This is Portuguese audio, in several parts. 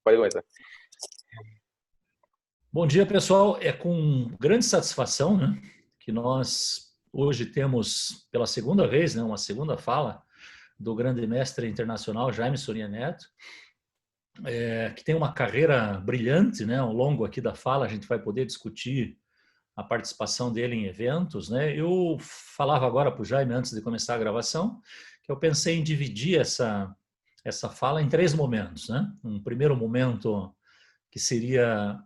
Pode começar. Bom dia, pessoal. É com grande satisfação, né, que nós hoje temos, pela segunda vez, né, uma segunda fala do grande mestre internacional Jaime Soria Neto, que tem uma carreira brilhante, né. Ao longo aqui da fala a gente vai poder discutir a participação dele em eventos, né. Eu falava agora para o Jaime, antes de começar a gravação, que eu pensei em dividir essa fala em três momentos, né. Um primeiro momento que seria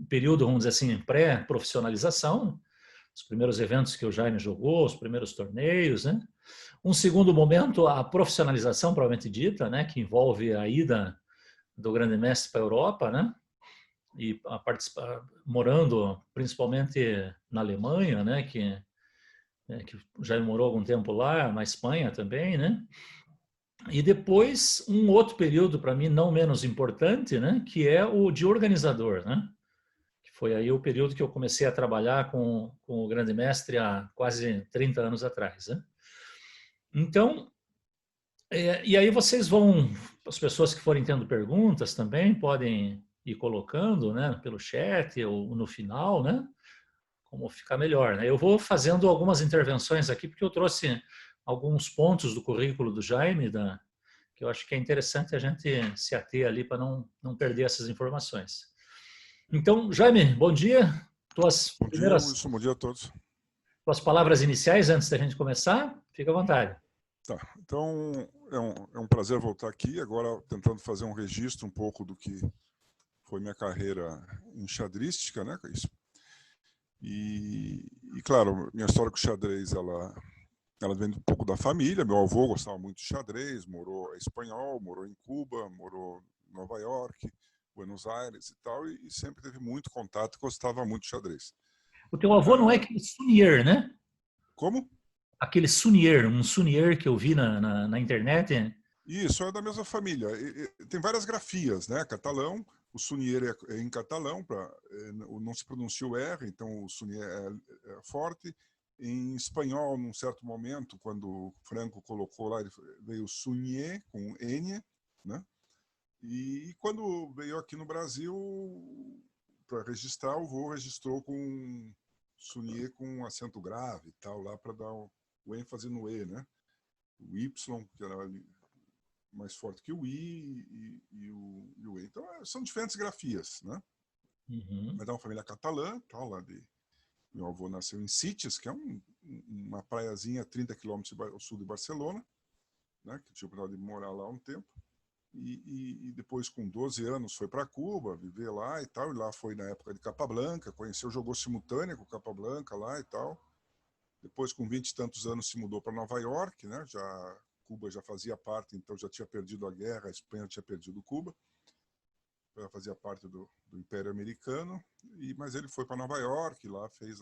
o período, vamos dizer assim, pré-profissionalização, os primeiros eventos que o Jaime jogou, os primeiros torneios, né? Um segundo momento, a profissionalização, provavelmente dita, né, que envolve a ida do grande mestre para a Europa, né? E a participar, morando principalmente na Alemanha, né, que o Jaime morou algum tempo lá, na Espanha também, né? E depois, um outro período, para mim, não menos importante, né, que é o de organizador, né? Que foi aí o período que eu comecei a trabalhar com o grande mestre há quase 30 anos atrás, né? Então, e aí vocês vão, as pessoas que forem tendo perguntas também, podem ir colocando, né, pelo chat ou no final, né? Como ficar melhor, né? Eu vou fazendo algumas intervenções aqui, porque eu trouxe alguns pontos do currículo do Jaime, que eu acho que é interessante a gente se ater ali para não perder essas informações. Então, Jaime, bom dia. Bom dia, Wilson. Bom dia a todos. Tuas palavras iniciais antes da gente começar, fica à vontade. Tá, então é um prazer voltar aqui, agora tentando fazer um registro um pouco do que foi minha carreira enxadrística, né? E claro, minha história com o xadrez, ela vem um pouco da família. Meu avô gostava muito de xadrez, é espanhol, morou em Cuba, morou em Nova York, Buenos Aires e tal, e sempre teve muito contato, gostava muito de xadrez. O teu avô não é aquele Sunier, né? Como? Aquele Sunier, um Sunier que eu vi na internet. Isso, é da mesma família. Tem várias grafias, né? Catalão, o Sunier é em catalão, não se pronuncia o R, então o Sunier é forte. Em espanhol, num certo momento, quando Franco colocou lá, veio Sunier com N, né? E quando veio aqui no Brasil, para registrar, o vô registrou com Sunier com acento grave e tal, lá para dar o ênfase no E, né? O Y, que era mais forte que o I e o E. Então, são diferentes grafias, né? Uhum. Mas é uma família catalã, tal, lá meu avô nasceu em Sitges, que é uma praiazinha a 30 quilômetros ao sul de Barcelona, né? Que tive a oportunidade de morar lá um tempo. E depois, com 12 anos, foi para Cuba, viver lá e tal. E lá foi na época de Capablanca, jogou simultânea com Capablanca lá e tal. Depois, com 20 e tantos anos, se mudou para Nova York, né? Cuba já fazia parte, então já tinha perdido a guerra, a Espanha tinha perdido Cuba. Já fazia parte do Império Americano, mas ele foi para Nova York, lá fez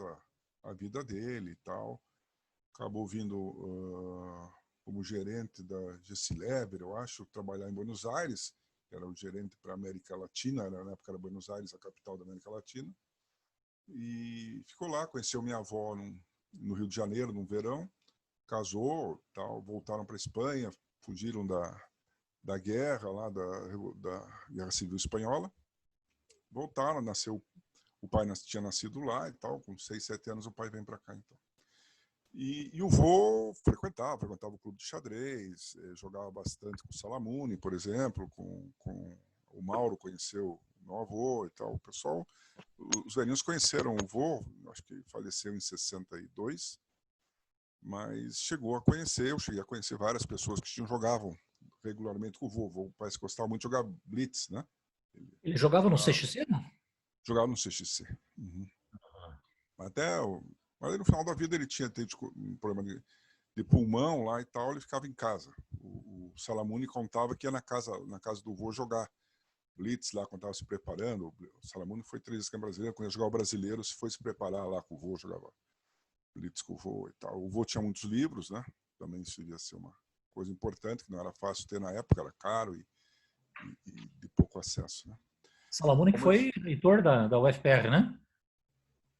a vida dele e tal. Acabou vindo como gerente da Gessilever, eu acho, trabalhar em Buenos Aires, que era o gerente para a América Latina, na época era Buenos Aires, a capital da América Latina. E ficou lá, conheceu minha avó no Rio de Janeiro, no verão, casou, tal, voltaram para a Espanha, fugiram da guerra, lá da Guerra Civil Espanhola. Voltaram, o pai tinha nascido lá e tal, com 6, 7 anos o pai vem para cá, então. E o vô frequentava o clube de xadrez, jogava bastante com o Salamuni, por exemplo, com o Mauro conheceu o meu avô e tal. O pessoal, os velhinhos conheceram o vô, acho que faleceu em 62, mas eu cheguei a conhecer várias pessoas que jogavam regularmente com o vô. O vô parece que gostava muito de jogar Blitz, né? Ele jogava no CXC, não? Jogava no CXC. Uhum. Mas no final da vida ele tinha um problema de pulmão lá e tal, ele ficava em casa. O Salamuni contava que ia na casa do vô jogar Blitz lá, quando estava se preparando. O Salamuni foi 3 vezes campeão brasileiro, quando ia jogar o brasileiro, se foi se preparar lá com o vô, jogava Blitz com o vô e tal. O vô tinha muitos livros, né? Também isso ia ser uma coisa importante, que não era fácil ter na época, era caro e de pouco acesso, né? Salamuni, que foi reitor da UFPR, né?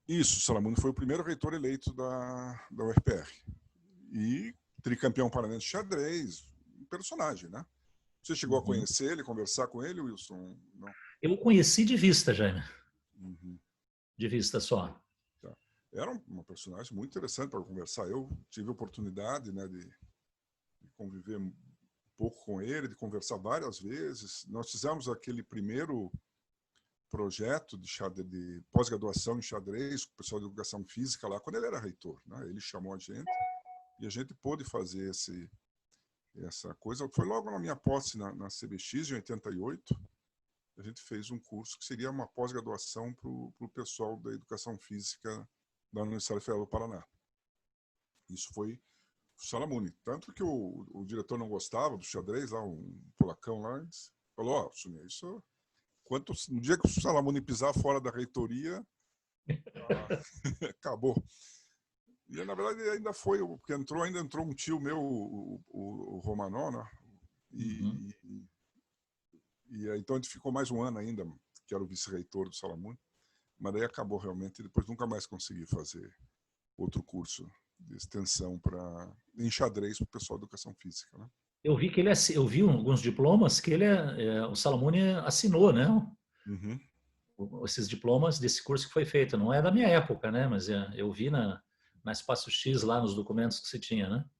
Isso, o Salamuni foi o primeiro reitor eleito da UFPR. E tricampeão paranaense de xadrez, um personagem, né? Você chegou a conhecer ele, conversar com ele, Wilson? Não. Eu o conheci de vista, Jaime. Uhum. De vista só. Tá. Era uma personagem muito interessante para conversar. Eu tive a oportunidade, né, de conviver um pouco com ele, de conversar várias vezes. Nós fizemos aquele primeiro projeto de pós-graduação em xadrez com o pessoal de educação física lá, quando ele era reitor, né? Ele chamou a gente e a gente pôde fazer essa coisa. Foi logo na minha posse na CBX, em 88, a gente fez um curso que seria uma pós-graduação para o pessoal da educação física da Universidade Federal do Paraná. Isso foi o Salamuni. Tanto que o diretor não gostava do xadrez, lá, um polacão lá, falou, ó, Sonia, isso... No dia que o Salamuni pisar fora da reitoria, acabou. E, na verdade, ainda foi, porque ainda entrou um tio meu, o Romanó, né? Então a gente ficou mais um ano ainda, que era o vice-reitor do Salamuni, mas daí acabou realmente, e depois nunca mais consegui fazer outro curso de extensão em xadrez para o pessoal de educação física, né? Eu vi que eu vi alguns diplomas que o Salamuni assinou, né? Uhum. Esses diplomas desse curso que foi feito. Não é da minha época, né? Mas eu vi na Espaço X lá nos documentos que você tinha, né?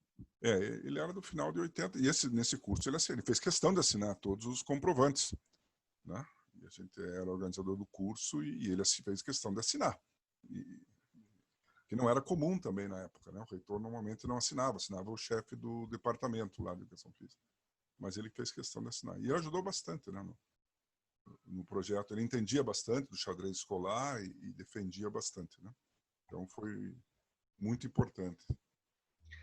Ele era do final de 80 e nesse curso ele fez questão de assinar todos os comprovantes, né? E a gente era organizador do curso e ele fez questão de assinar. Que não era comum também na época, né? O reitor normalmente não assinava o chefe do departamento lá de educação física. Mas ele fez questão de assinar. E ajudou bastante, né, no projeto. Ele entendia bastante do xadrez escolar e defendia bastante, né? Então foi muito importante.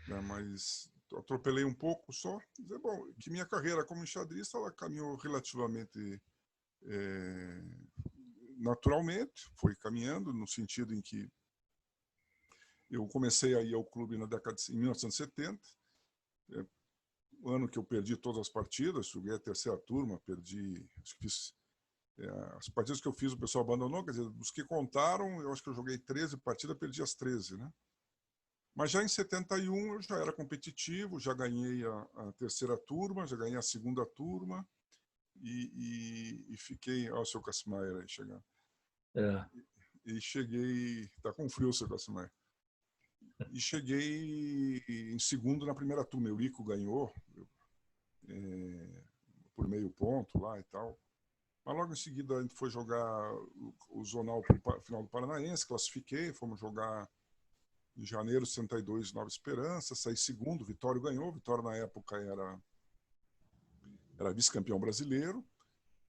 Né? Mas atropelei um pouco só. Dizer, bom, que minha carreira como enxadrista ela caminhou relativamente naturalmente, foi caminhando no sentido em que eu comecei a ir ao clube em 1970, o ano que eu perdi todas as partidas, joguei a terceira turma, perdi, acho que fiz, as partidas que eu fiz o pessoal abandonou, quer dizer, dos que contaram, eu acho que eu joguei 13 partidas, perdi as 13, né? Mas já em 71 eu já era competitivo, já ganhei a terceira turma, já ganhei a segunda turma e fiquei... Olha o seu Cassimair aí chegando. E cheguei... Tá com frio o seu Cassimair. E cheguei em segundo na primeira turma. Eurico ganhou por meio ponto lá e tal. Mas logo em seguida a gente foi jogar o zonal para o final do Paranaense, classifiquei, fomos jogar em janeiro de 62, Nova Esperança, saí segundo, Vitório ganhou. Vitório na época era vice-campeão brasileiro.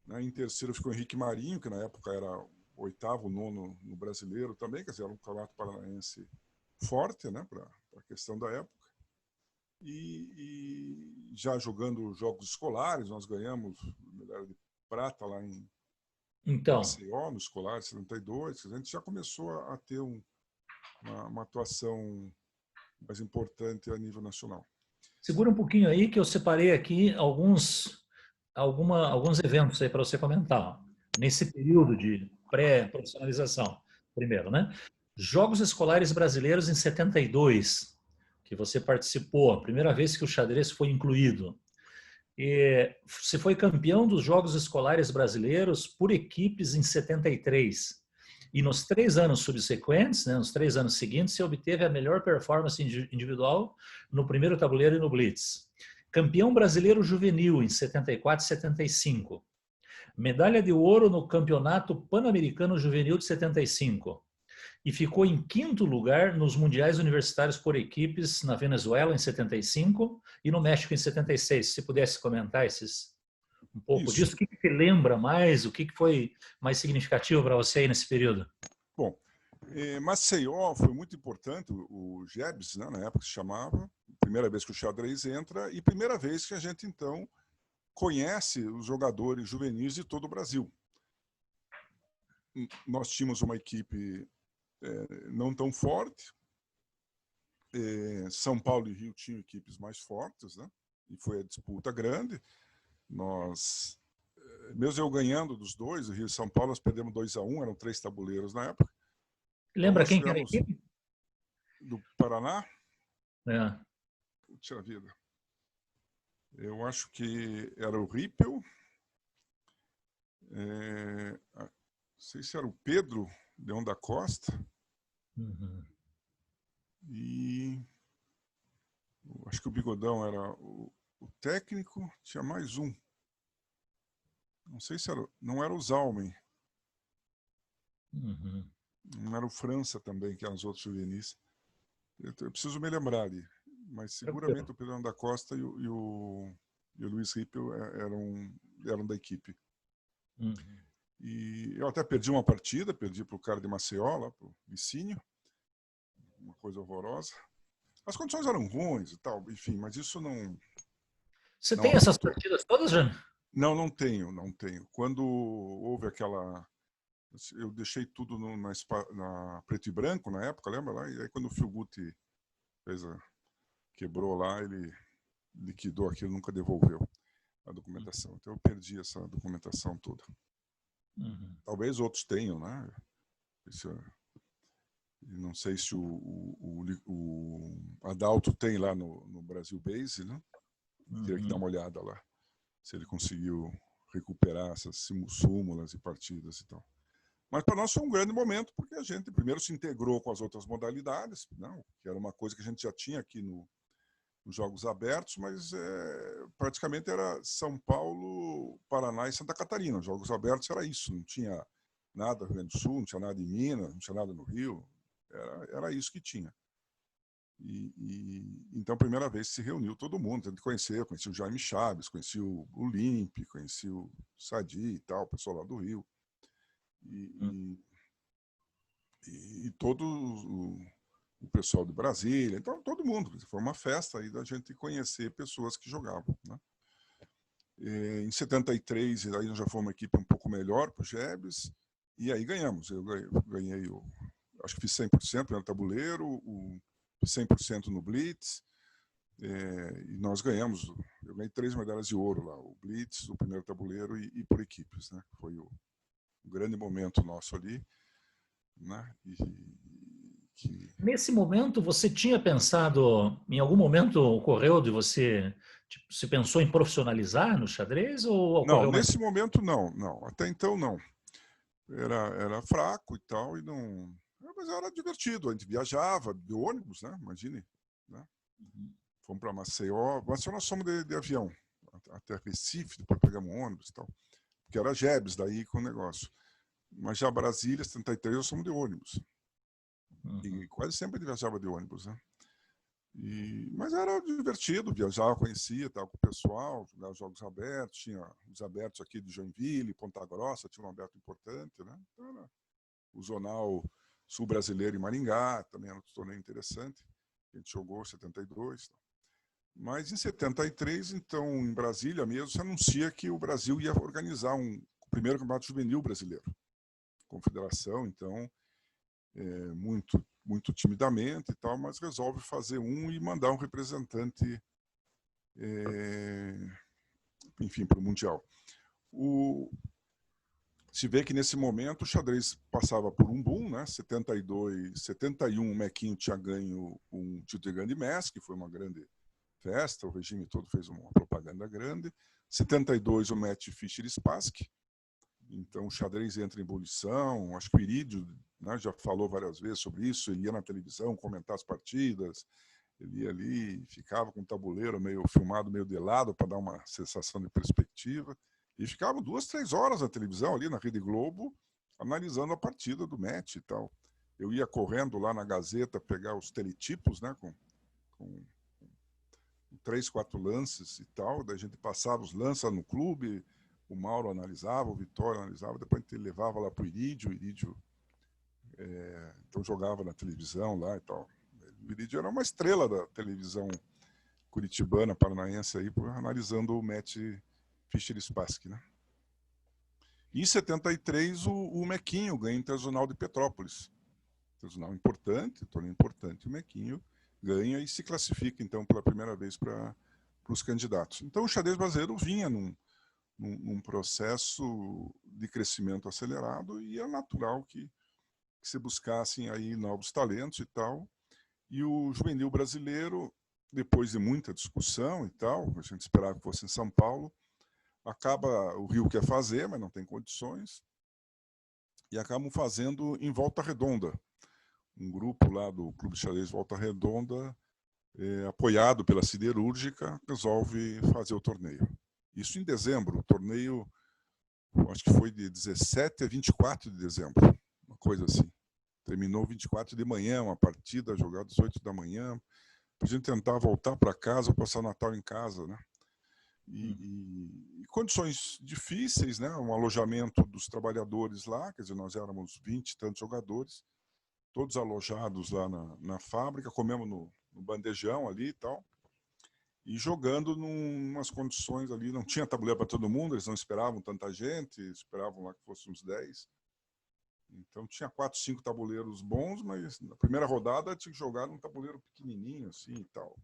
Né? Em terceiro ficou Henrique Marinho, que na época era oitavo, nono no brasileiro também, quer dizer, era um campeonato paranaense forte, né, para a questão da época. E já jogando jogos escolares, nós ganhamos medalha de prata lá em Maceió, no escolar 72. A gente já começou a ter uma atuação mais importante a nível nacional. Segura um pouquinho aí que eu separei aqui alguns eventos aí para você comentar. Nesse período de pré-profissionalização, primeiro, né? Jogos Escolares Brasileiros em 72, que você participou, a primeira vez que o xadrez foi incluído. E você foi campeão dos Jogos Escolares Brasileiros por equipes em 73. E nos 3 anos subsequentes, né, nos 3 anos seguintes, você obteve a melhor performance individual no primeiro tabuleiro e no Blitz. Campeão brasileiro juvenil em 74 e 75. Medalha de ouro no Campeonato Pan-Americano Juvenil de 75. E ficou em 5º lugar nos Mundiais Universitários por equipes na Venezuela em 75 e no México em 76. Se pudesse comentar um pouco disso, o que te lembra mais, o que foi mais significativo para você aí nesse período? Bom, Maceió foi muito importante, o GEBS, né, na época se chamava, primeira vez que o xadrez entra e primeira vez que a gente, então, conhece os jogadores juvenis de todo o Brasil. Nós tínhamos uma equipe não tão forte, São Paulo e Rio tinham equipes mais fortes, né, e foi a disputa grande. Nós, mesmo eu ganhando dos dois, o Rio e São Paulo, nós perdemos 2-1, eram 3 tabuleiros na época. Lembra então, quem que era a equipe? Do Paraná? Puxa vida. Eu acho que era o Rippel, não sei se era o Pedro Leão da Costa, Uhum. e acho que o Bigodão era o técnico, tinha mais um. Não sei se era, não era o Zalmen, Uhum. não era o França também, que eram os outros juvenis. Eu preciso me lembrar ali, mas Tranquilo. seguramente o Pedro Leão da Costa e o Luiz Rippel eram da equipe. Uhum. E eu até perdi uma partida, perdi para o cara de Maceió, lá, para o Vicínio, uma coisa horrorosa. As condições eram ruins e tal, enfim, mas isso Você não tem essas afetou. partidas todas, Jânio? Não, não tenho, não tenho. Quando houve aquela... Eu deixei tudo na preto e branco na época, lembra lá? E aí quando o Phil Guti quebrou lá, ele liquidou aquilo, nunca devolveu a documentação. Então eu perdi essa documentação toda. Uhum. Talvez outros tenham, né? Não sei se o Adalto tem lá no Brasil Base, né? Teria que dar Uhum. uma olhada lá, se ele conseguiu recuperar essas súmulas e partidas e tal. Mas para nós foi um grande momento, porque a gente primeiro se integrou com as outras modalidades, não, que era uma coisa que a gente já tinha aqui nos Jogos Abertos, mas praticamente era São Paulo, Paraná e Santa Catarina. Os Jogos Abertos era isso, não tinha nada no Rio Grande do Sul, não tinha nada em Minas, não tinha nada no Rio, era isso que tinha. Então, a primeira vez se reuniu todo mundo, a gente conhecia o Jaime Chaves, conhecia o Limpe, conhecia o Sadi e tal, o pessoal lá do Rio. E todo o pessoal de Brasília, então todo mundo. Foi uma festa aí da gente conhecer pessoas que jogavam, né? Em 73, aí nós já fomos uma equipe um pouco melhor para o Jebs, e aí ganhamos. Eu ganhei, acho que fiz 100% no tabuleiro, 100% no Blitz, e nós ganhamos. Eu ganhei 3 medalhas de ouro lá, o Blitz, o primeiro tabuleiro e por equipes, né? Foi um grande momento nosso ali, né? Nesse momento, você tinha pensado, em algum momento ocorreu de você, tipo, você pensou em profissionalizar no xadrez ou Não, ocorreu mais? nesse momento não. Até então não. Era fraco e tal, e não. Mas era divertido. A gente viajava de ônibus, né? Imagine, né? Fomos para Maceió. Maceió nós fomos de avião até Recife, depois pegamos um ônibus e tal. Porque era Jebs daí com o negócio. Mas já Brasília, 73, nós fomos de ônibus. Uhum. E quase sempre viajava de ônibus, né? Mas era divertido, viajar, conhecia, estava com o pessoal, jogar jogos abertos, tinha os abertos aqui de Joinville, Ponta Grossa, tinha um aberto importante, né? Então era o Zonal Sul Brasileiro em Maringá, também era um torneio interessante, a gente jogou em 72. Mas em 73, então, em Brasília mesmo, se anuncia que o Brasil ia organizar o primeiro campeonato juvenil brasileiro. Confederação, então, muito timidamente e tal, mas resolve fazer e mandar um representante, enfim, para o Mundial. Se vê que nesse momento o xadrez passava por um boom, né? 72, 71 o Mequinho tinha ganho um título de grande mestre, que foi uma grande festa, o regime todo fez uma propaganda grande. 72 o Matt Fischer Spassky, então o xadrez entra em ebulição, acho que o Irídio, né, já falou várias vezes sobre isso, ele ia na televisão comentar as partidas, ele ia ali, ficava com o tabuleiro meio filmado, meio de lado, para dar uma sensação de perspectiva, e ficava 2, 3 horas na televisão, ali na Rede Globo, analisando a partida do match e tal. Eu ia correndo lá na Gazeta pegar os teletipos, né, com 3, 4 lances e tal, daí a gente passava os lances no clube, o Mauro analisava, o Vitório analisava, depois a gente levava lá para o Irídio então jogava na televisão lá e tal. O Irídio era uma estrela da televisão curitibana, paranaense, aí, analisando o match Fischer-Spassky, né? E em 73, o Mequinho ganha o Internacional de Petrópolis. Internacional importante, torneio importante, o Mequinho ganha e se classifica, então, pela primeira vez para os candidatos. Então, o xadrez brasileiro vinha num processo de crescimento acelerado e é natural que se buscassem aí novos talentos e tal. E o juvenil brasileiro depois de muita discussão e tal, a gente esperava que fosse em São Paulo, acaba, o Rio quer fazer, mas não tem condições, e acabam fazendo em Volta Redonda. Um grupo lá do Clube de Xadrez Volta Redonda, apoiado pela Siderúrgica, resolve fazer o torneio. Isso em dezembro, o torneio, acho que foi de 17 a 24 de dezembro, uma coisa assim. Terminou 24 de manhã, uma partida jogada às 8 da manhã, para a gente tentar voltar para casa, passar o Natal em casa, né? E condições difíceis, né? Um alojamento dos trabalhadores lá, quer dizer, nós éramos 20 e tantos jogadores, todos alojados lá na fábrica, comemos no bandejão ali e tal, e jogando umas condições ali, não tinha tabuleiro para todo mundo, eles não esperavam tanta gente, esperavam lá que fosse uns 10. Então tinha 4, 5 tabuleiros bons, mas na primeira rodada tinha que jogar num tabuleiro pequenininho assim e tal.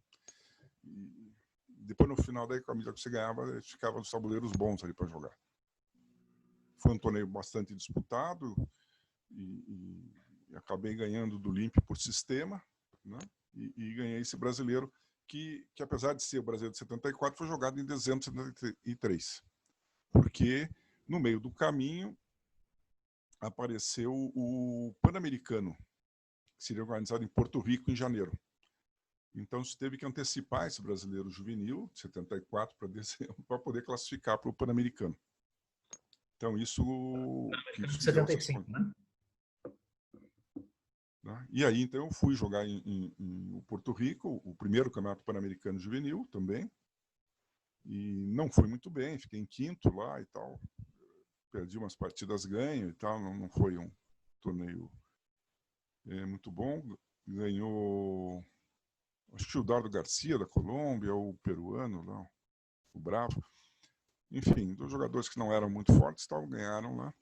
E depois no final daí, com a medida que você ganhava, ficava nos tabuleiros bons ali para jogar. Foi um torneio bastante disputado e acabei ganhando do Limp por sistema, né? E ganhei esse brasileiro que apesar de ser o brasileiro de 74, foi jogado em dezembro de 73. Porque no meio do caminho apareceu o Pan-Americano, que seria organizado em Porto Rico em janeiro. Então, se teve que antecipar esse brasileiro juvenil, de 74, para poder classificar para o Pan-Americano. Então, isso... Que 75, né? E aí, então, eu fui jogar em Porto Rico, o primeiro campeonato pan-americano juvenil também, e não foi muito bem, fiquei em quinto lá e tal, perdi umas partidas ganho e tal, não foi um torneio muito bom. Ganhou, acho que o Dardo Garcia da Colômbia, o peruano lá, o Bravo, enfim, dos jogadores que não eram muito fortes, tal, ganharam lá.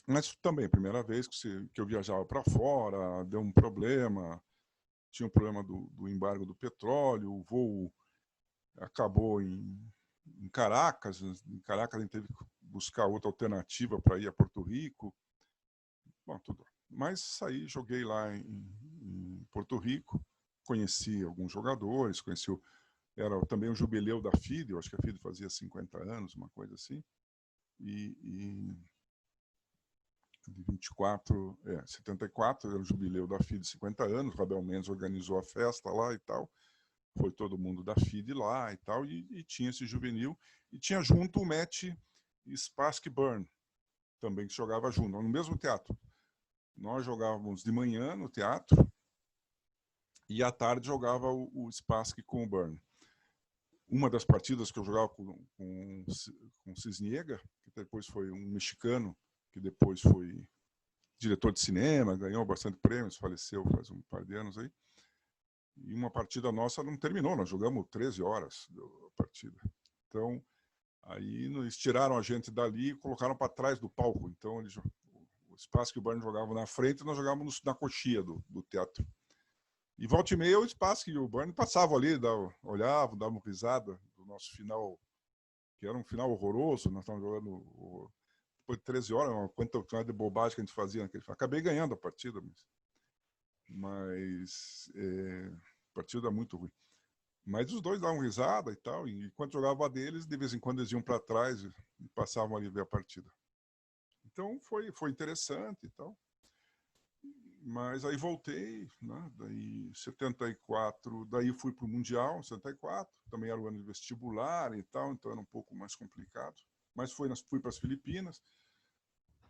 Mas também, primeira vez que eu viajava para fora, deu um problema, tinha um problema do embargo do petróleo, o voo acabou em Caracas, a gente teve que buscar outra alternativa para ir a Porto Rico. Bom, tudo. Mas saí, joguei lá em Porto Rico, conheci alguns jogadores, era também o jubileu da FIDE, eu acho que a FIDE fazia 50 anos, uma coisa assim, e de 24, 74, era o jubileu da FIDE, 50 anos, o Abel Mendes organizou a festa lá e tal, foi todo mundo da FIDE lá e tal, e tinha esse juvenil, e tinha junto o match Spassky Byrne, também que jogava junto, no mesmo teatro. Nós jogávamos de manhã no teatro, e à tarde jogava o Spassky com o Byrne. Uma das partidas que eu jogava com Cisniega, que depois foi um mexicano, que depois foi diretor de cinema, ganhou bastante prêmios, faleceu faz um par de anos aí. E uma partida nossa não terminou, nós jogamos 13 horas a partida. Então, aí eles tiraram a gente dali e colocaram para trás do palco. Então, o espaço que o Byrne jogava na frente, nós jogávamos na coxia do teatro. E volta e meia, o espaço que o Byrne passava ali, olhava, dava uma risada do nosso final, que era um final horroroso, nós estávamos jogando depois de 13 horas, uma quantidade de bobagem que a gente fazia naquele final. Acabei ganhando a partida, mas partida muito ruim. Mas os dois davam risada e tal, e enquanto jogava deles, de vez em quando eles iam para trás e passavam ali ver a partida. Então foi interessante e tal. Mas aí voltei, né? Daí 74, daí fui para o Mundial, 74, também era o ano de vestibular e tal, então era um pouco mais complicado. Mas fui para as Filipinas,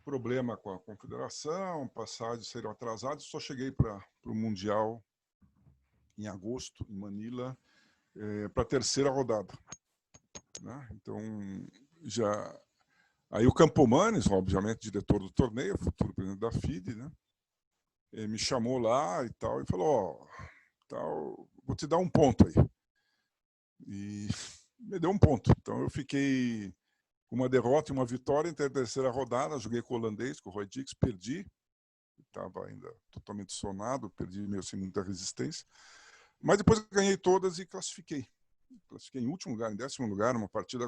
problema com a confederação, passagens seriam atrasadas, só cheguei para o Mundial em agosto, em Manila, para a terceira rodada. Né? Então, aí o Campomanes, obviamente, diretor do torneio, futuro presidente da FIDE, né? Me chamou lá e tal, e falou, vou te dar um ponto aí. E me deu um ponto. Então eu fiquei com uma derrota e uma vitória entre a terceira rodada, joguei com o holandês, com o Roy Dix, perdi, estava ainda totalmente sonado, perdi meio sem muita resistência, mas depois ganhei todas e classifiquei. Classifiquei em último lugar, em 10º lugar, numa partida,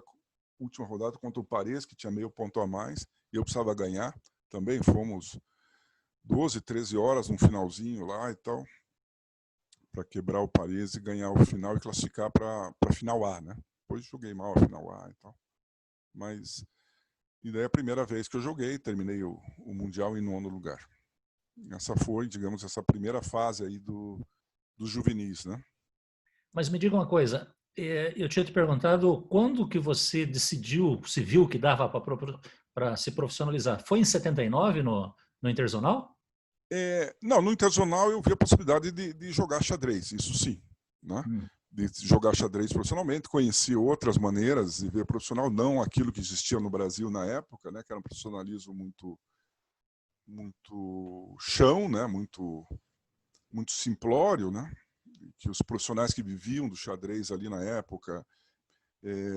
última rodada contra o Paris, que tinha meio ponto a mais, e eu precisava ganhar. Também fomos 12, 13 horas no finalzinho lá e tal. quebrar o Paris e ganhar o final e classificar para a final A, né? Depois joguei mal a final A e tal. Mas, e daí a primeira vez que eu joguei, terminei o Mundial em 9º lugar. Essa foi, digamos, essa primeira fase aí dos juvenis, né? Mas me diga uma coisa, eu tinha te perguntado quando que você decidiu, se viu que dava para se profissionalizar. Foi em 79 no Interzonal? Não, no Internacional eu vi a possibilidade de jogar xadrez, isso sim, né? Hum. De jogar xadrez profissionalmente, conheci outras maneiras de ver profissional, não aquilo que existia no Brasil na época, né? Que era um profissionalismo muito chão, né? Muito simplório, né? Que os profissionais que viviam do xadrez ali na época,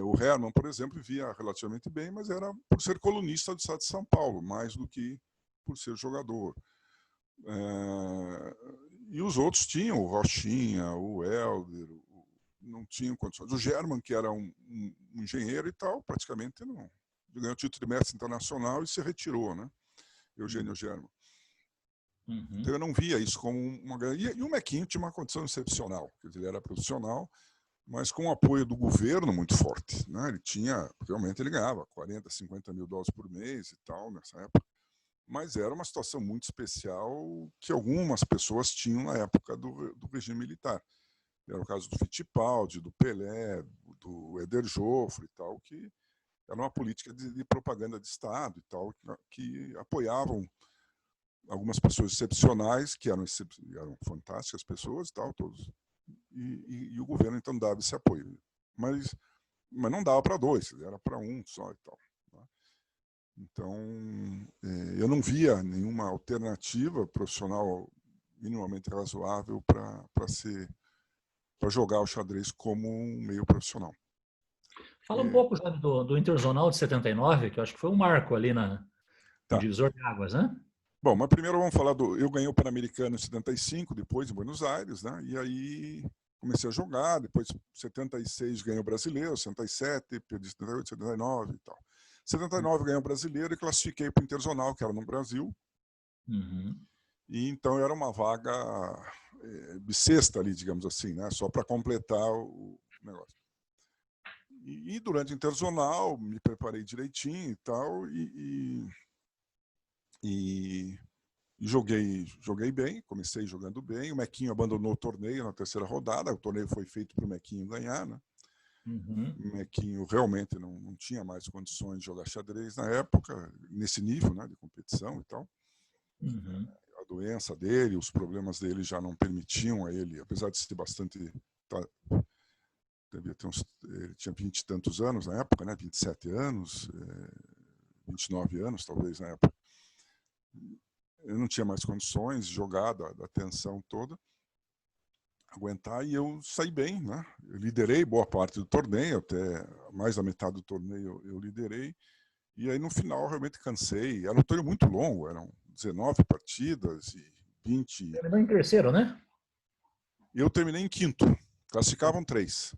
o Hermann, por exemplo, vivia relativamente bem, mas era por ser colunista do Estado de São Paulo, mais do que por ser jogador. E os outros tinham, o Rochinha, o Helder, não tinham condições. O German, que era um engenheiro e tal, praticamente não. Ele ganhou o título de mestre internacional e se retirou, né? Eugênio German. Uhum. Então eu não via isso como uma grande... E o Mequinho tinha uma condição excepcional, quer dizer, ele era profissional, mas com o apoio do governo muito forte, né? Ele tinha, realmente ele ganhava 40, 50 mil dólares por mês e tal, nessa época. Mas era uma situação muito especial que algumas pessoas tinham na época do regime militar. Era o caso do Fittipaldi, do Pelé, do Eder Joffre e tal, que era uma política de propaganda de Estado e tal, que apoiavam algumas pessoas excepcionais, que eram fantásticas pessoas e tal, todos. E o governo então dava esse apoio. Mas não dava para dois, era para um só e tal. Então, eu não via nenhuma alternativa profissional minimamente razoável para jogar o xadrez como um meio profissional. Fala um pouco já do Interzonal de 79, que eu acho que foi um marco ali no Tá. divisor de águas, né? Bom, mas primeiro vamos falar eu ganhei o Pan-Americano em 75, depois em Buenos Aires, né? E aí comecei a jogar, depois em 76 ganhei o Brasileiro, 77, perdi 78, 79 e tal. 79 ganhei o Brasileiro e classifiquei para o Interzonal, que era no Brasil. Uhum. E então era uma vaga bissexta ali, digamos assim, né? Só para completar o negócio. E durante o Interzonal me preparei direitinho e tal, e joguei bem, comecei jogando bem. O Mequinho abandonou o torneio na terceira rodada, o torneio foi feito para o Mequinho ganhar, né? Uhum. O Mequinho realmente não tinha mais condições de jogar xadrez na época, nesse nível, né, de competição e tal. Uhum. A doença dele, os problemas dele já não permitiam a ele, apesar de ser bastante... Ele tinha 20 e tantos anos na época, né, 27 anos, 29 anos talvez na época. Eu não tinha mais condições de jogar da tensão toda, aguentar, e eu saí bem, né? Eu liderei boa parte do torneio, até mais da metade do torneio eu liderei, e aí no final realmente cansei. Era um torneio muito longo, eram 19 partidas e 20... Terminou em terceiro, né? Eu terminei em quinto, classificavam 3.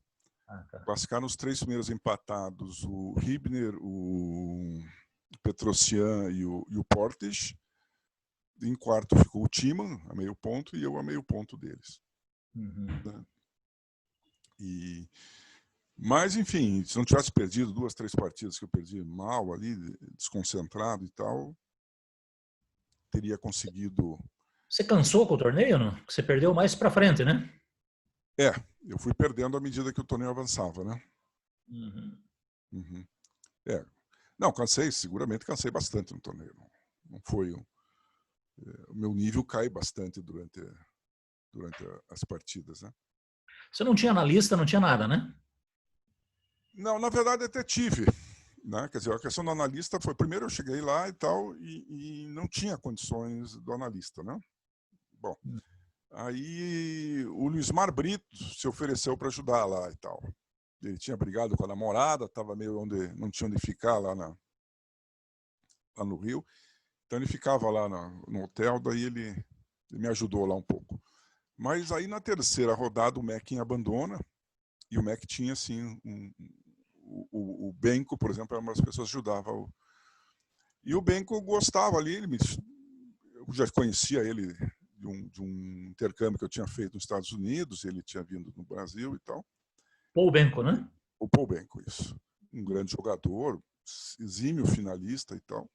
Ah, tá. Classificaram os 3 primeiros empatados, o Hibner, o Petrosian e o Portes. Em quarto ficou o Timan, a meio ponto, e eu a meio ponto deles. Uhum. Né? Mas, enfim, se não tivesse perdido 2, 3 partidas que eu perdi mal ali, desconcentrado e tal, teria conseguido... Você cansou com o torneio, não? Você perdeu mais para frente, né? Eu fui perdendo à medida que o torneio avançava, né? Uhum. Uhum. Não, seguramente cansei bastante no torneio. Não foi o meu nível cai bastante durante as partidas, né? Você não tinha analista, não tinha nada, né? Não, na verdade até tive, né? Quer dizer, a questão do analista foi, primeiro eu cheguei lá e tal, e não tinha condições do analista, né? Bom, aí o Luizmar Brito se ofereceu para ajudar lá e tal. Ele tinha brigado com a namorada, estava meio não tinha onde ficar lá no Rio, então ele ficava lá no hotel, daí ele me ajudou lá um pouco. Mas aí na terceira rodada o Mequinho abandona, e o Meck tinha assim o Benko, por exemplo, era uma das pessoas que ajudava. E o Benko gostava ali, eu já conhecia ele de um intercâmbio que eu tinha feito nos Estados Unidos, ele tinha vindo no Brasil e tal. Paul Benko, né? O Paul Benko, isso. Um grande jogador, exímio finalista e tal.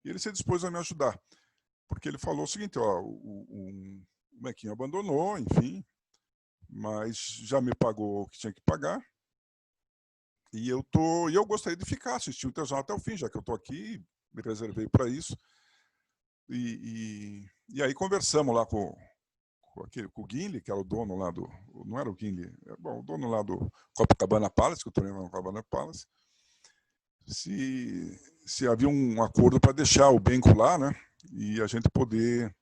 E ele se dispôs a me ajudar. Porque ele falou o seguinte, ó, o Mequinho abandonou, enfim, mas já me pagou o que tinha que pagar. E eu gostaria de ficar, assistir o Tejan até o fim, já que eu estou aqui, me reservei para isso. E aí conversamos lá com o Guinle, que era o dono lá do... Não era o Guinle, o dono lá do Copacabana Palace, que eu tornei no Copacabana Palace, se havia um acordo para deixar o Benko lá, né? E a gente poder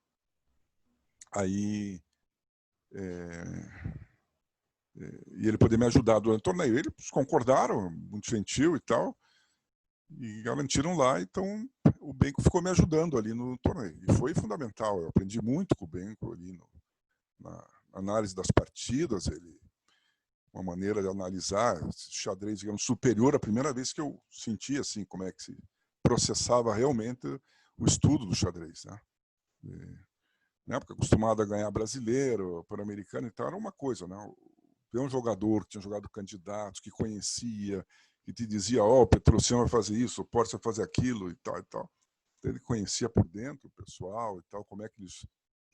aí... e ele poder me ajudar durante o torneio. Eles concordaram, muito gentil e tal, e garantiram lá. Então, o Benko ficou me ajudando ali no torneio. E foi fundamental. Eu aprendi muito com o Benko ali na análise das partidas. Uma maneira de analisar xadrez, digamos, superior à primeira vez que eu senti assim, como é que se processava realmente o estudo do xadrez, né? Na época, acostumado a ganhar brasileiro, pan-americano e tal, era uma coisa, né? Ver um jogador que tinha jogado candidatos, que conhecia, que te dizia, ó, o Petrosian vai fazer isso, o Porte vai fazer aquilo e tal e tal. Então, ele conhecia por dentro o pessoal e tal, como é que eles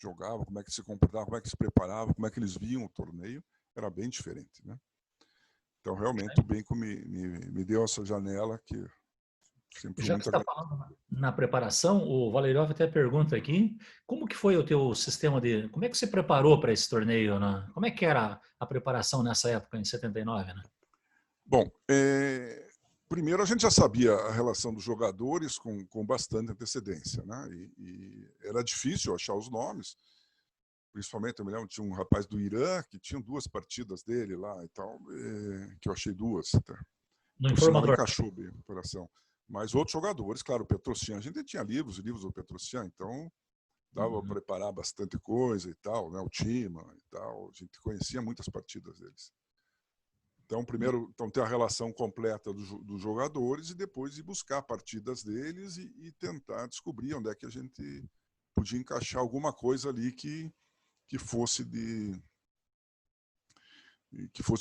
jogavam, como é que se comportavam, como é que se preparavam, como é que eles viam o torneio, era bem diferente, né? Então, realmente, o Benko me deu essa janela que sempre Já que muito você está falando na preparação, o Valeriov até pergunta aqui, como que foi o teu sistema de... Como é que você preparou para esse torneio? Né? Como é que era a preparação nessa época, em 79, né? Bom, primeiro a gente já sabia a relação dos jogadores com bastante antecedência, né? E era difícil achar os nomes, principalmente, eu me lembro, tinha um rapaz do Irã que tinha 2 partidas dele lá e tal, que eu achei 2 até. No Por sinal, informador. encaixou bem a preparação. Mas outros jogadores, claro, o Petrosian, a gente tinha livros do Petrosian, então dava para preparar bastante coisa e tal, né? O Tima e tal, a gente conhecia muitas partidas deles. Então, primeiro, ter a relação completa dos jogadores e depois ir buscar partidas deles e tentar descobrir onde é que a gente podia encaixar alguma coisa ali que fosse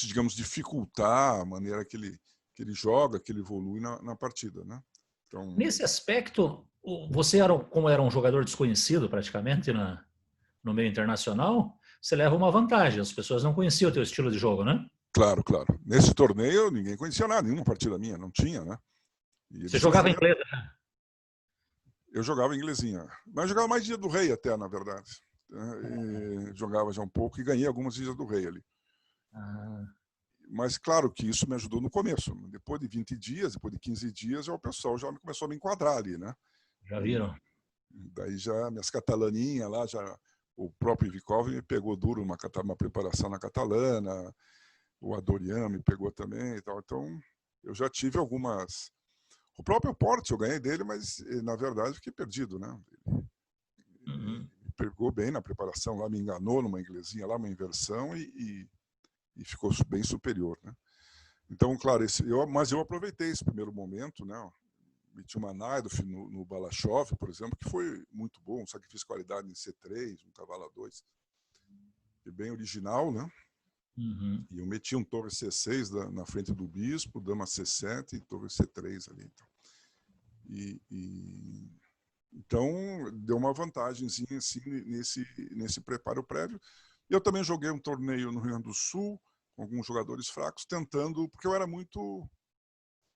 digamos, dificultar a maneira que ele joga, que ele evolui na partida, né? Então, Nesse aspecto, você como era um jogador desconhecido praticamente no meio internacional, você leva uma vantagem. As pessoas não conheciam o teu estilo de jogo, né? claro. Nesse torneio, ninguém conhecia nada, nenhuma partida minha, não tinha, né? E Você jogava em inglês, né? Eu jogava inglesinha, mas jogava mais Dia do Rei até, na verdade. Jogava já um pouco e ganhei algumas Dias do Rei ali. Mas claro que isso me ajudou no começo. Depois de 20 dias, depois de 15 dias, o pessoal já começou a me enquadrar ali, né? Já viram? Daí já minhas catalaninhas lá, o próprio Ivikov me pegou duro uma preparação na catalana, o Adorian me pegou também e tal. Então, eu já tive algumas... O próprio Porte eu ganhei dele, mas na verdade fiquei perdido, né? Me pegou bem na preparação lá, me enganou numa inglesinha lá, uma inversão e ficou bem superior, né? Então, claro, mas eu aproveitei esse primeiro momento, né? Meti uma Naidov no Balashov, por exemplo, que foi muito bom, um sacrifício de qualidade em C3, um cavalo A2, bem original, né? E eu meti um torre C6 na frente do bispo, dama C7 e torre C3 ali. Então, deu uma vantagemzinha assim, nesse preparo prévio. Eu também joguei um torneio no Rio Grande do Sul, com alguns jogadores fracos, tentando, porque eu era muito,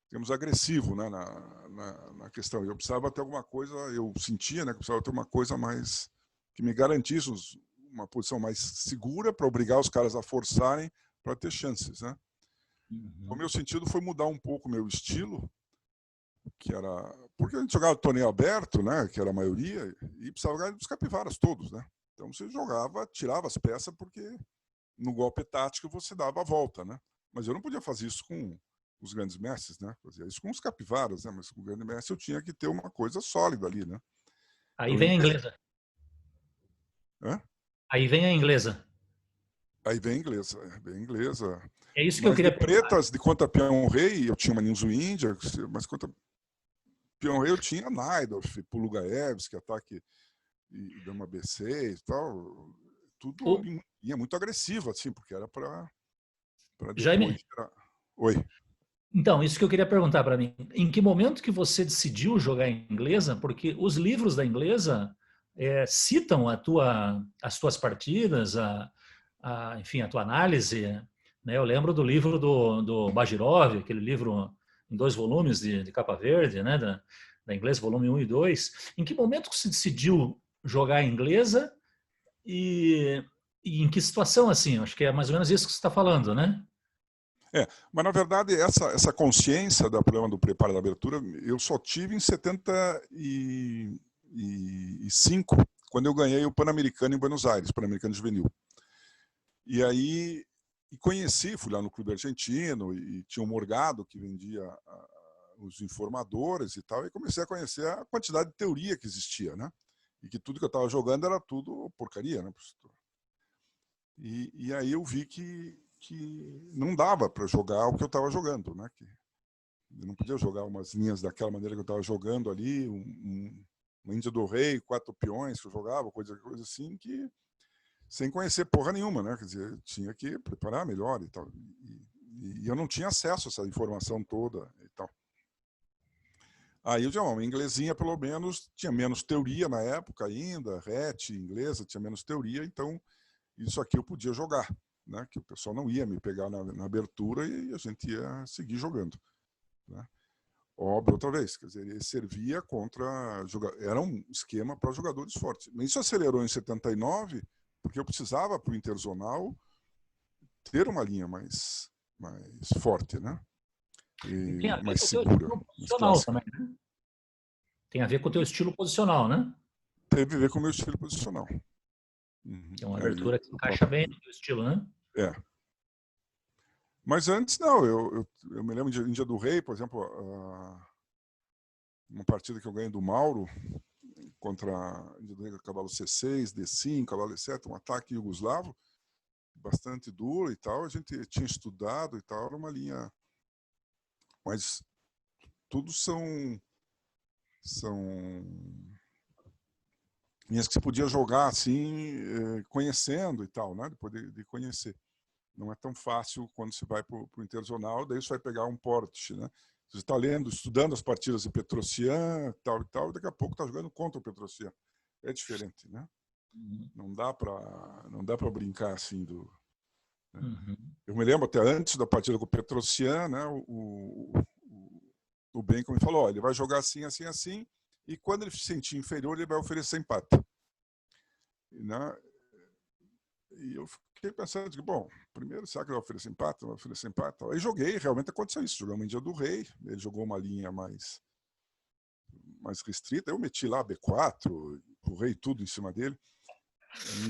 digamos, agressivo, né, na questão. Eu precisava ter alguma coisa, eu sentia, né, que eu precisava ter uma coisa mais, que me garantisse uma posição mais segura para obrigar os caras a forçarem para ter chances, né? O meu sentido foi mudar um pouco o meu estilo, que era... Porque a gente jogava torneio aberto, né, que era a maioria, e precisava ganhar dos capivaras todos, né? Então você jogava, tirava as peças, porque no golpe tático você dava a volta, né? Mas eu não podia fazer isso com os grandes mestres, né? Fazia isso com os capivaras, né? Mas com o grande mestre eu tinha que ter uma coisa sólida ali, né? Aí vem a inglesa. Hã? Aí vem a inglesa. Aí vem a inglesa, bem inglesa. É isso que eu Mas de queria perguntar. pretas, de contra peão-rei, eu tinha uma Ninzo Índia, mas contra peão-rei eu tinha Naidov, Pulugaevski, ataque e dama B6 e tal, tudo em linha muito agressiva, assim, porque era para Jaime, depois... Oi. então, isso que eu queria perguntar para mim. Em que momento que você decidiu jogar inglesa? Porque os livros da inglesa citam as tuas partidas, enfim, a tua análise. Né? Eu lembro do livro do Bajirov, aquele livro em 2 volumes de capa verde, né? Da inglesa, volume 1 e 2. Em que momento que você decidiu jogar inglesa e em que situação, assim? Acho que é mais ou menos isso que você está falando, né? Mas na verdade essa consciência do problema do preparo da abertura eu só tive em 75, quando eu ganhei o Pan-Americano em Buenos Aires, Pan-Americano Juvenil. E aí fui lá no Clube Argentino e tinha um Morgado que vendia os informadores e tal, e comecei a conhecer a quantidade de teoria que existia, né? E que tudo que eu estava jogando era tudo porcaria, né, professor? E aí eu vi que não dava para jogar o que eu estava jogando, né? Que eu não podia jogar umas linhas daquela maneira que eu estava jogando ali, uma Índia do Rei, 4 peões que eu jogava, coisa assim, que sem conhecer porra nenhuma, né? Quer dizer, eu tinha que preparar melhor e tal. E eu não tinha acesso a essa informação toda e tal. Aí eu tinha uma inglesinha, pelo menos, tinha menos teoria na época ainda, RET, inglesa, tinha menos teoria, então isso aqui eu podia jogar, né? Que o pessoal não ia me pegar na abertura e a gente ia seguir jogando, né? Óbvio, outra vez, quer dizer, ele servia era um esquema para jogadores fortes. Mas isso acelerou em 79, porque eu precisava para o interzonal ter uma linha mais forte, né? E mais segura, mais clássica. Também, né? Tem a ver com o teu estilo posicional, né? Teve a ver com o meu estilo posicional. É uma abertura que encaixa bem no teu estilo, né? É. Mas antes, não. Eu me lembro de Índia do Rei, por exemplo, uma partida que eu ganhei do Mauro contra Índia do Rei, cavalo C6, D5, cavalo E7, um ataque iugoslavo, bastante duro e tal. A gente tinha estudado e tal, era uma linha... Mas tudo são linhas que você podia jogar assim, conhecendo e tal, né? Depois de conhecer. Não é tão fácil quando você vai para o interzonal, daí você vai pegar um porte, né? Você está lendo, estudando as partidas de Petrosian, tal e tal, e daqui a pouco está jogando contra o Petrosian. É diferente, né? Não dá para brincar assim do... Né? Eu me lembro até antes da partida com o Petrosian, né? O Benko me falou, ele vai jogar assim, assim, assim, e quando ele se sentir inferior, ele vai oferecer empate. Né? E eu fiquei pensando, bom, primeiro, será que ele vai oferecer empate? Não vai oferecer empate? Aí joguei, realmente aconteceu isso. Jogamos em Índia do Rei, ele jogou uma linha mais restrita, eu meti lá B4, empurrei tudo em cima dele,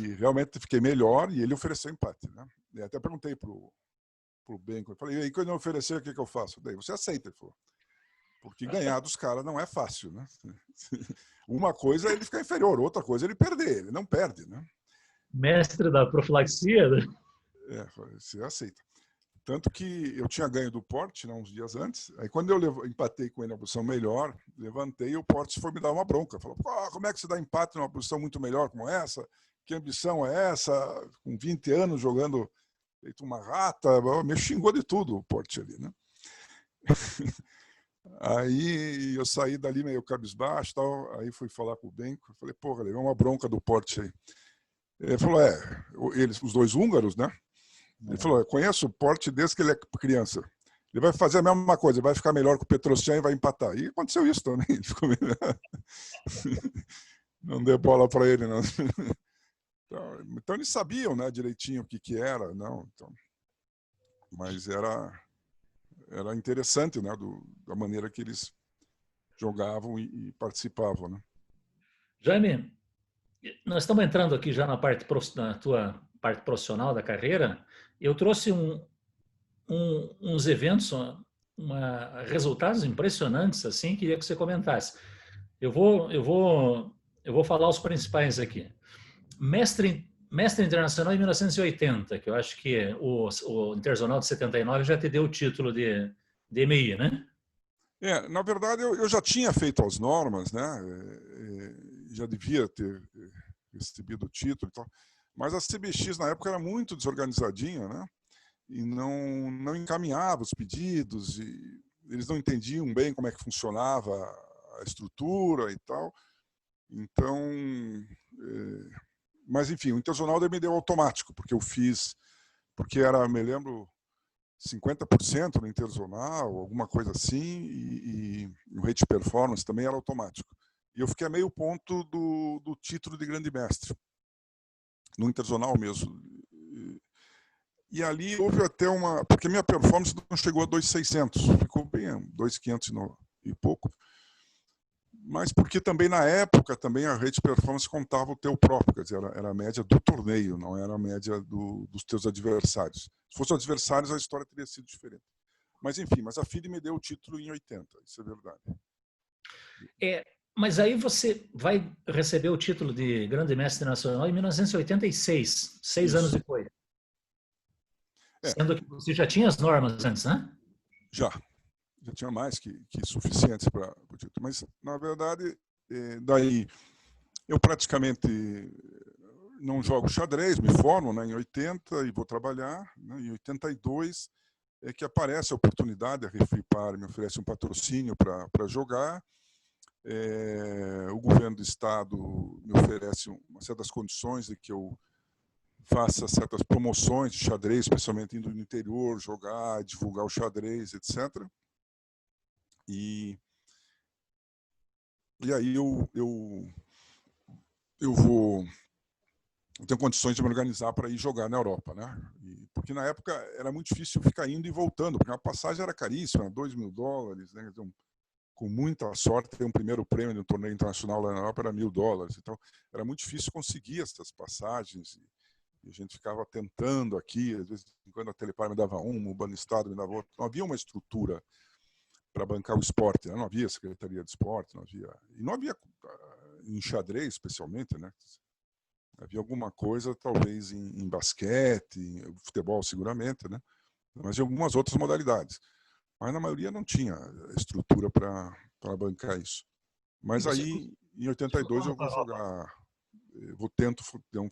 e realmente fiquei melhor, e ele ofereceu empate. Né? E até perguntei pro Benko, eu falei, e aí quando ele oferecer, o que eu faço? Daí você aceita, ele falou. Porque ganhar dos caras não é fácil, né? Uma coisa é ele ficar inferior, outra coisa é ele perder, ele não perde, né? Mestre da profilaxia? Você aceita. Tanto que eu tinha ganho do Porte, né, uns dias antes, aí quando eu empatei com ele na posição melhor, levantei e o Porte foi me dar uma bronca. Falou, como é que você dá empate numa posição muito melhor como essa? Que ambição é essa? Com 20 anos jogando feito uma rata, me xingou de tudo o Porte ali, né? Aí eu saí dali meio cabisbaixo, tal, aí fui falar com o Benko, falei, porra, levei uma bronca do Porte aí. Ele falou, os dois húngaros, né? Ele falou, eu conheço o Porte desde que ele é criança. Ele vai fazer a mesma coisa, ele vai ficar melhor que o Petrosian e vai empatar. E aconteceu isso também. Ele ficou não deu bola para ele, não. Então eles sabiam, né, direitinho o que era, não. Então, mas era interessante, né, da maneira que eles jogavam e participavam, né? Jaime, nós estamos entrando aqui já na tua parte profissional da carreira. Eu trouxe uns eventos, resultados impressionantes, assim, queria que você comentasse. Eu vou falar os principais aqui. Mestre internacional em 1980, que eu acho que o Interzonal de 79 já te deu o título de MI, né? Na verdade, eu já tinha feito as normas, né? Já devia ter recebido o título e tal. Mas a CBX, na época, era muito desorganizadinha, né? E não encaminhava os pedidos, e eles não entendiam bem como é que funcionava a estrutura e tal. Então, mas enfim, o Internacional me deu automático, porque eu fiz, porque era, me lembro, 50% no Internacional, alguma coisa assim, e o rate performance também era automático. E eu fiquei a meio ponto do título de grande mestre, no Internacional mesmo. E ali houve até uma... Porque minha performance não chegou a 2.600, ficou bem 2.500 e pouco. Mas porque também na época também a rate performance contava o teu próprio, quer dizer, era a média do torneio, não era a média dos teus adversários. Se fossem adversários, a história teria sido diferente. Mas enfim, mas a FIDE me deu o título em 80, isso é verdade. Mas aí você vai receber o título de Grande Mestre Nacional em 1986, 6 anos Isso. depois. Sendo que você já tinha as normas antes, né? Já tinha mais que suficientes para o título. Mas, na verdade, daí eu praticamente não jogo xadrez, me formo, né, em 80 e vou trabalhar. Né, em 82 é que aparece a oportunidade, a Refripar me oferece um patrocínio para jogar. O governo do estado me oferece uma certas condições de que eu faça certas promoções de xadrez, especialmente indo no interior, jogar, divulgar o xadrez, etc. E aí eu tenho condições de me organizar para ir jogar na Europa, né? Porque na época era muito difícil ficar indo e voltando, porque a passagem era caríssima, $2.000, né? Então, com muita sorte, ter um primeiro prêmio de um torneio internacional lá na Europa era $1.000. Então, era muito difícil conseguir essas passagens. E a gente ficava tentando aqui, às vezes, quando a Telepar me dava uma, o Banestado me dava outra. Não havia uma estrutura para bancar o esporte, né? Não havia secretaria de esporte, não havia em xadrez, especialmente, né? Havia alguma coisa, talvez, em basquete, em futebol, seguramente, né? Mas em algumas outras modalidades. Mas na maioria não tinha estrutura para bancar isso. Mas aí, em 82, eu vou jogar, tento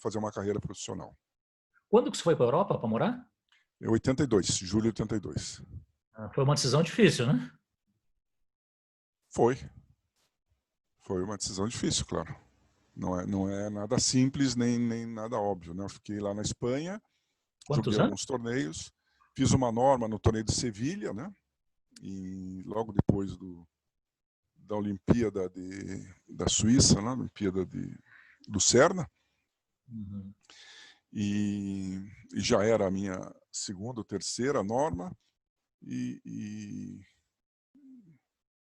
fazer uma carreira profissional. Quando que você foi para a Europa para morar? Em 82, julho de 82. Foi uma decisão difícil, né? Foi uma decisão difícil, claro. Não é nada simples nem nada óbvio, né? Eu fiquei lá na Espanha, Quantos joguei anos? alguns torneios, fiz uma norma no torneio de Sevilha, né? E logo depois da Olimpíada da Suíça, né? Olimpíada do Cerna. Uhum. E já era a minha segunda ou terceira norma. E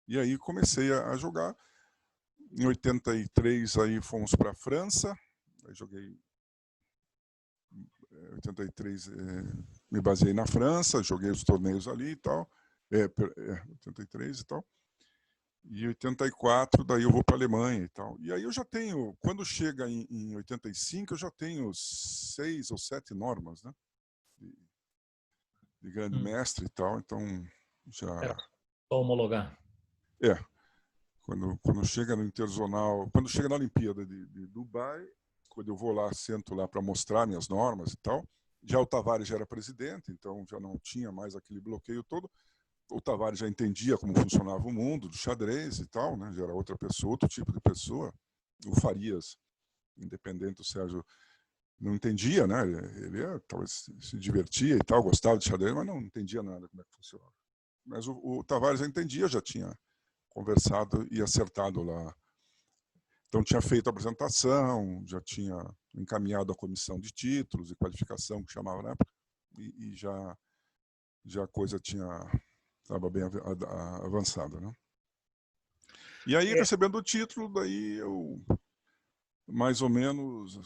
aí comecei a jogar. Em 83 aí fomos para a França. Aí joguei 83, me baseei na França, joguei os torneios ali e tal. 83 e tal. E 84, daí eu vou para a Alemanha e tal. E aí eu já tenho, quando chega em 85, eu já tenho 6 ou 7 normas, né? De grande mestre e tal, então já... Era só homologar. Quando chega no Interzonal, quando chega na Olimpíada de Dubai, quando eu vou lá, sento lá para mostrar minhas normas e tal, já o Tavares já era presidente, então já não tinha mais aquele bloqueio todo. O Tavares já entendia como funcionava o mundo do xadrez e tal, né? Já era outra pessoa, outro tipo de pessoa. O Farias, independente do Sérgio, não entendia, né? Ele talvez se divertia e tal, gostava de xadrez, mas não entendia nada como é que funcionava. Mas o Tavares já entendia, já tinha conversado e acertado lá. Então tinha feito a apresentação, já tinha encaminhado a comissão de títulos e qualificação, que chamava na época, e já a coisa estava bem avançada, né? E aí, recebendo o título, daí eu mais ou menos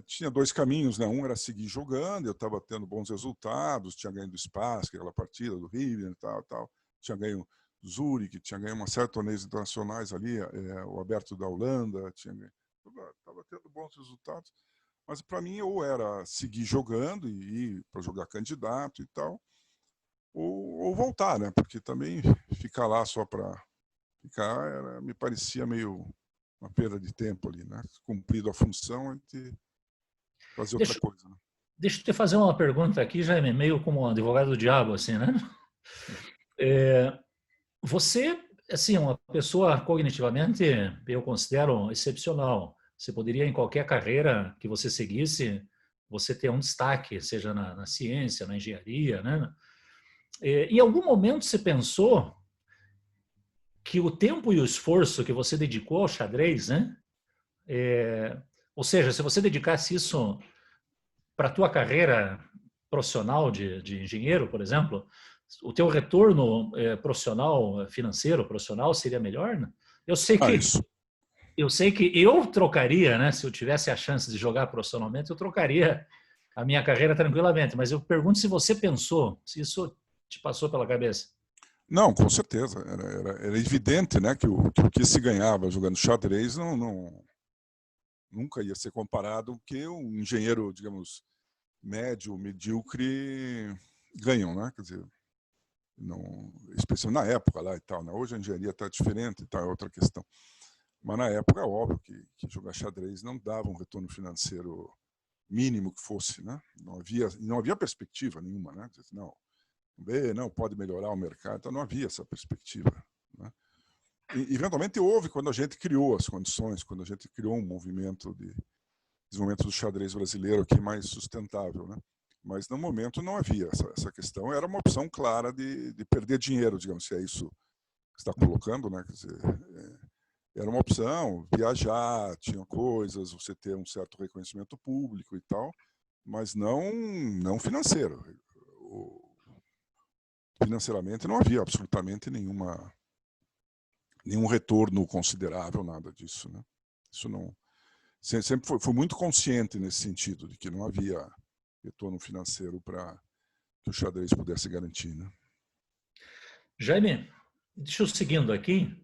tinha dois caminhos, né? Um era seguir jogando, eu estava tendo bons resultados, tinha ganho do Spassky, aquela partida do Riven e tal, tinha ganho Zurich, tinha ganho uma série de torneios internacionais ali, o Aberto da Holanda, estava tendo bons resultados. Mas para mim ou era seguir jogando e ir para jogar candidato e tal, ou voltar, né? Porque também ficar lá só para ficar me parecia meio uma perda de tempo ali, né? Cumprido a função, a gente fazer outra coisa. Né? Deixa eu te fazer uma pergunta aqui, Jaime, meio como um advogado do diabo, assim, né? Você, assim, uma pessoa cognitivamente, eu considero excepcional. Você poderia, em qualquer carreira que você seguisse, você ter um destaque, seja na ciência, na engenharia, né? Em algum momento você pensou que o tempo e o esforço que você dedicou ao xadrez, né? Ou seja, se você dedicasse isso para a tua carreira profissional de engenheiro, por exemplo, o teu retorno profissional, financeiro, profissional seria melhor, né? Eu sei que Isso. eu sei que eu trocaria, né? Se eu tivesse a chance de jogar profissionalmente, eu trocaria a minha carreira tranquilamente. Mas eu pergunto se você pensou, se isso te passou pela cabeça. Não, com certeza. Era evidente, né, que o que se ganhava jogando xadrez nunca ia ser comparado com o que um engenheiro, digamos, médio, medíocre ganham, né? Quer dizer, não, especialmente na época lá e tal, né? Hoje a engenharia está diferente e tal, é outra questão. Mas na época é óbvio que jogar xadrez não dava um retorno financeiro mínimo que fosse, né? Não havia perspectiva nenhuma, né? Não pode melhorar o mercado, então não havia essa perspectiva, né? E, eventualmente houve quando a gente criou as condições, quando a gente criou um movimento de desenvolvimento do xadrez brasileiro aqui mais sustentável, né? Mas no momento não havia essa questão, era uma opção clara de perder dinheiro, digamos, se é isso que está colocando, né? Quer dizer, era uma opção, viajar, tinha coisas, você ter um certo reconhecimento público e tal, mas não financeiro. Financeiramente não havia absolutamente nenhum retorno considerável, nada disso, né? Isso não sempre foi muito consciente nesse sentido de que não havia retorno financeiro para que o xadrez pudesse garantir, né? Jaime, deixa eu seguindo aqui,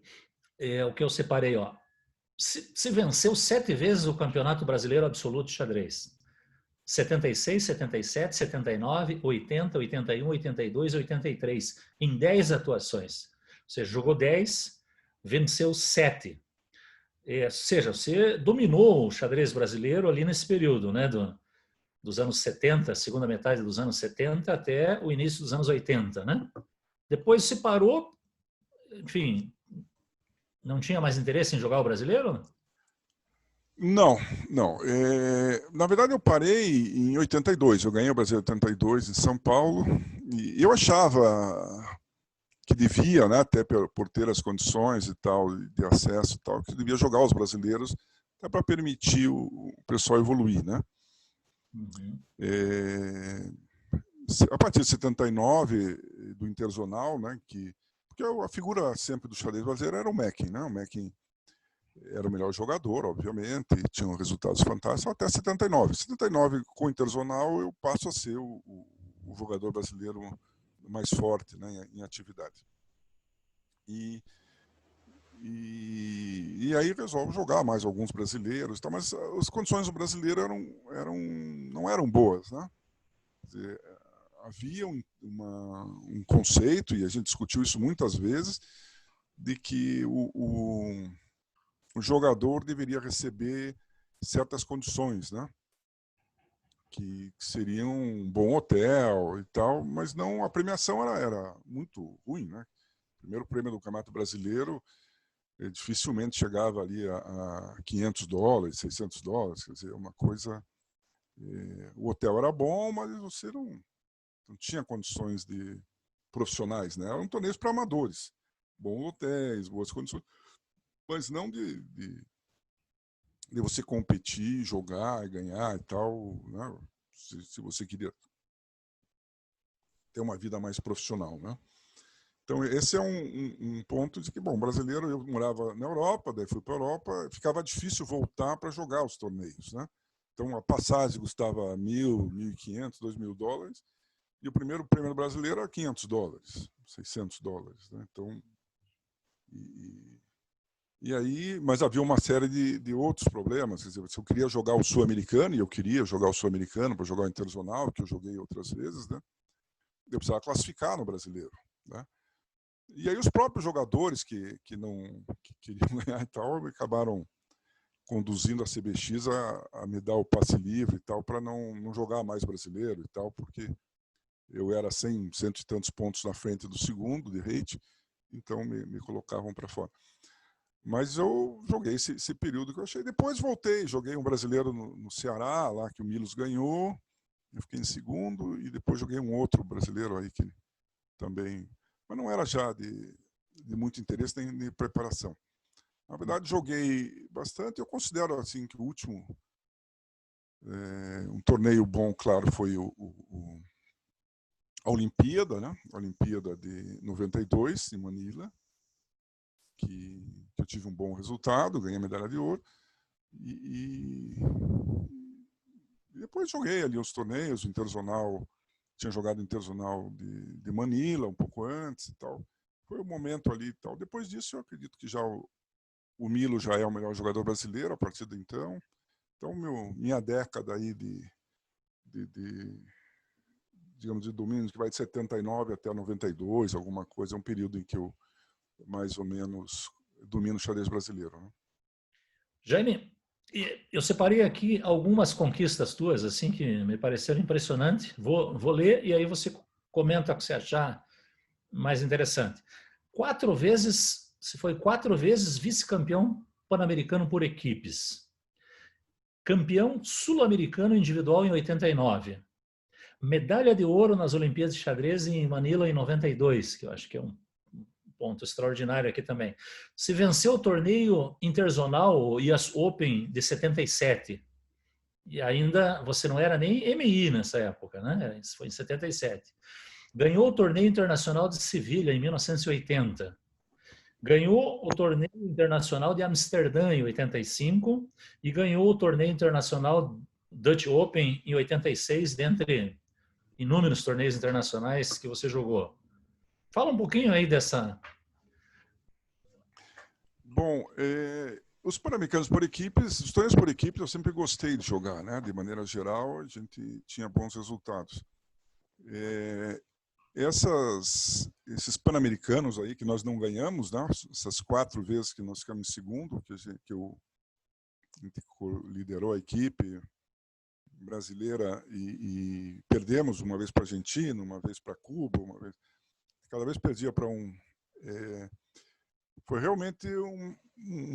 o que eu separei, ó. Se venceu 7 vezes o Campeonato Brasileiro Absoluto de Xadrez. 76, 77, 79, 80, 81, 82, 83. Em 10 atuações. Você jogou 10, venceu 7. Ou seja, você dominou o xadrez brasileiro ali nesse período, né? Dos anos 70, segunda metade dos anos 70 até o início dos anos 80, né? Depois se parou, enfim, não tinha mais interesse em jogar o brasileiro? Não. Na verdade, eu parei em 82. Eu ganhei o Brasileiro 82 em São Paulo. E eu achava que devia, né, até por ter as condições e tal, de acesso e tal, que devia jogar os brasileiros até para permitir o pessoal evoluir, né? Uhum. A partir de 79, do Interzonal, né, porque a figura sempre do xadrez brasileiro era o Mecking, né? O Mecking era o melhor jogador, obviamente, e tinha resultados fantásticos, até 79. 79, com o Interzonal, eu passo a ser o jogador brasileiro mais forte, né, em atividade. E aí resolvo jogar mais alguns brasileiros, tá? Mas as condições do brasileiro não eram boas, né? Quer dizer, havia um conceito, e a gente discutiu isso muitas vezes, de que o jogador deveria receber certas condições, né? Que seriam um bom hotel e tal, mas não, a premiação era muito ruim, né? O primeiro prêmio do Campeonato Brasileiro dificilmente chegava ali a $500, $600, quer dizer, uma coisa... o hotel era bom, mas você não tinha condições profissionais, né? Eram torneios para amadores, bons hotéis, boas condições, mas não de você competir, jogar e ganhar e tal, né? Se você queria ter uma vida mais profissional, né? Então, esse é um ponto de que, bom, brasileiro, eu morava na Europa, daí fui para a Europa, ficava difícil voltar para jogar os torneios, né? Então, a passagem custava $1.000, $1.500, $2.000, e o primeiro prêmio brasileiro era $500, $600, né? Então, e aí, mas havia uma série de outros problemas. Quer dizer, se eu queria jogar o Sul-Americano, e eu queria jogar o Sul-Americano para jogar o Interzonal, que eu joguei outras vezes, né? Eu precisava classificar no brasileiro, né? E aí os próprios jogadores que queriam ganhar e tal, acabaram conduzindo a CBX a me dar o passe livre e tal, para não jogar mais brasileiro e tal, porque eu era 100 e tantos pontos na frente do segundo de rate, então me colocavam para fora. Mas eu joguei esse período que eu achei. Depois voltei, joguei um brasileiro no Ceará, lá que o Milos ganhou, eu fiquei em segundo, e depois joguei um outro brasileiro aí que também... Mas não era já de muito interesse nem de preparação. Na verdade, joguei bastante. Eu considero assim que o último um torneio bom, claro, foi a Olimpíada, né? A Olimpíada de 92, em Manila, que eu tive um bom resultado, ganhei a medalha de ouro. E depois joguei ali os torneios, o Interzonal, tinha jogado o Interzonal de Manila um pouco antes e tal. Foi o momento ali e tal. Depois disso, eu acredito que já o Milo já é o melhor jogador brasileiro a partir de então. Então, minha década aí digamos, de domínio, que vai de 79 até 92, alguma coisa, é um período em que eu mais ou menos domino o xadrez brasileiro. Né? Jaime, eu separei aqui algumas conquistas tuas, assim, que me pareceram impressionantes. Vou ler e aí você comenta o que você achar mais interessante. Você foi 4 vezes vice-campeão pan-americano por equipes. Campeão sul-americano individual em 89. Medalha de ouro nas Olimpíadas de Xadrez em Manila em 92, que eu acho que é um ponto extraordinário aqui também. Se venceu o torneio interzonal, o US Open de 77. E ainda você não era nem MI nessa época, né? Isso foi em 77. Ganhou o torneio internacional de Sevilha em 1980. Ganhou o torneio internacional de Amsterdã em 85 e ganhou o torneio internacional Dutch Open em 86, dentre inúmeros torneios internacionais que você jogou. Fala um pouquinho aí dessa... Bom, os Pan-Americanos por equipes, os torneios por equipes eu sempre gostei de jogar, né? De maneira geral, a gente tinha bons resultados. Esses Pan-Americanos aí que nós não ganhamos, né? Essas 4 vezes que nós ficamos em segundo, que a gente liderou a equipe brasileira e perdemos uma vez para a Argentina, uma vez para Cuba, cada vez perdia para foi realmente um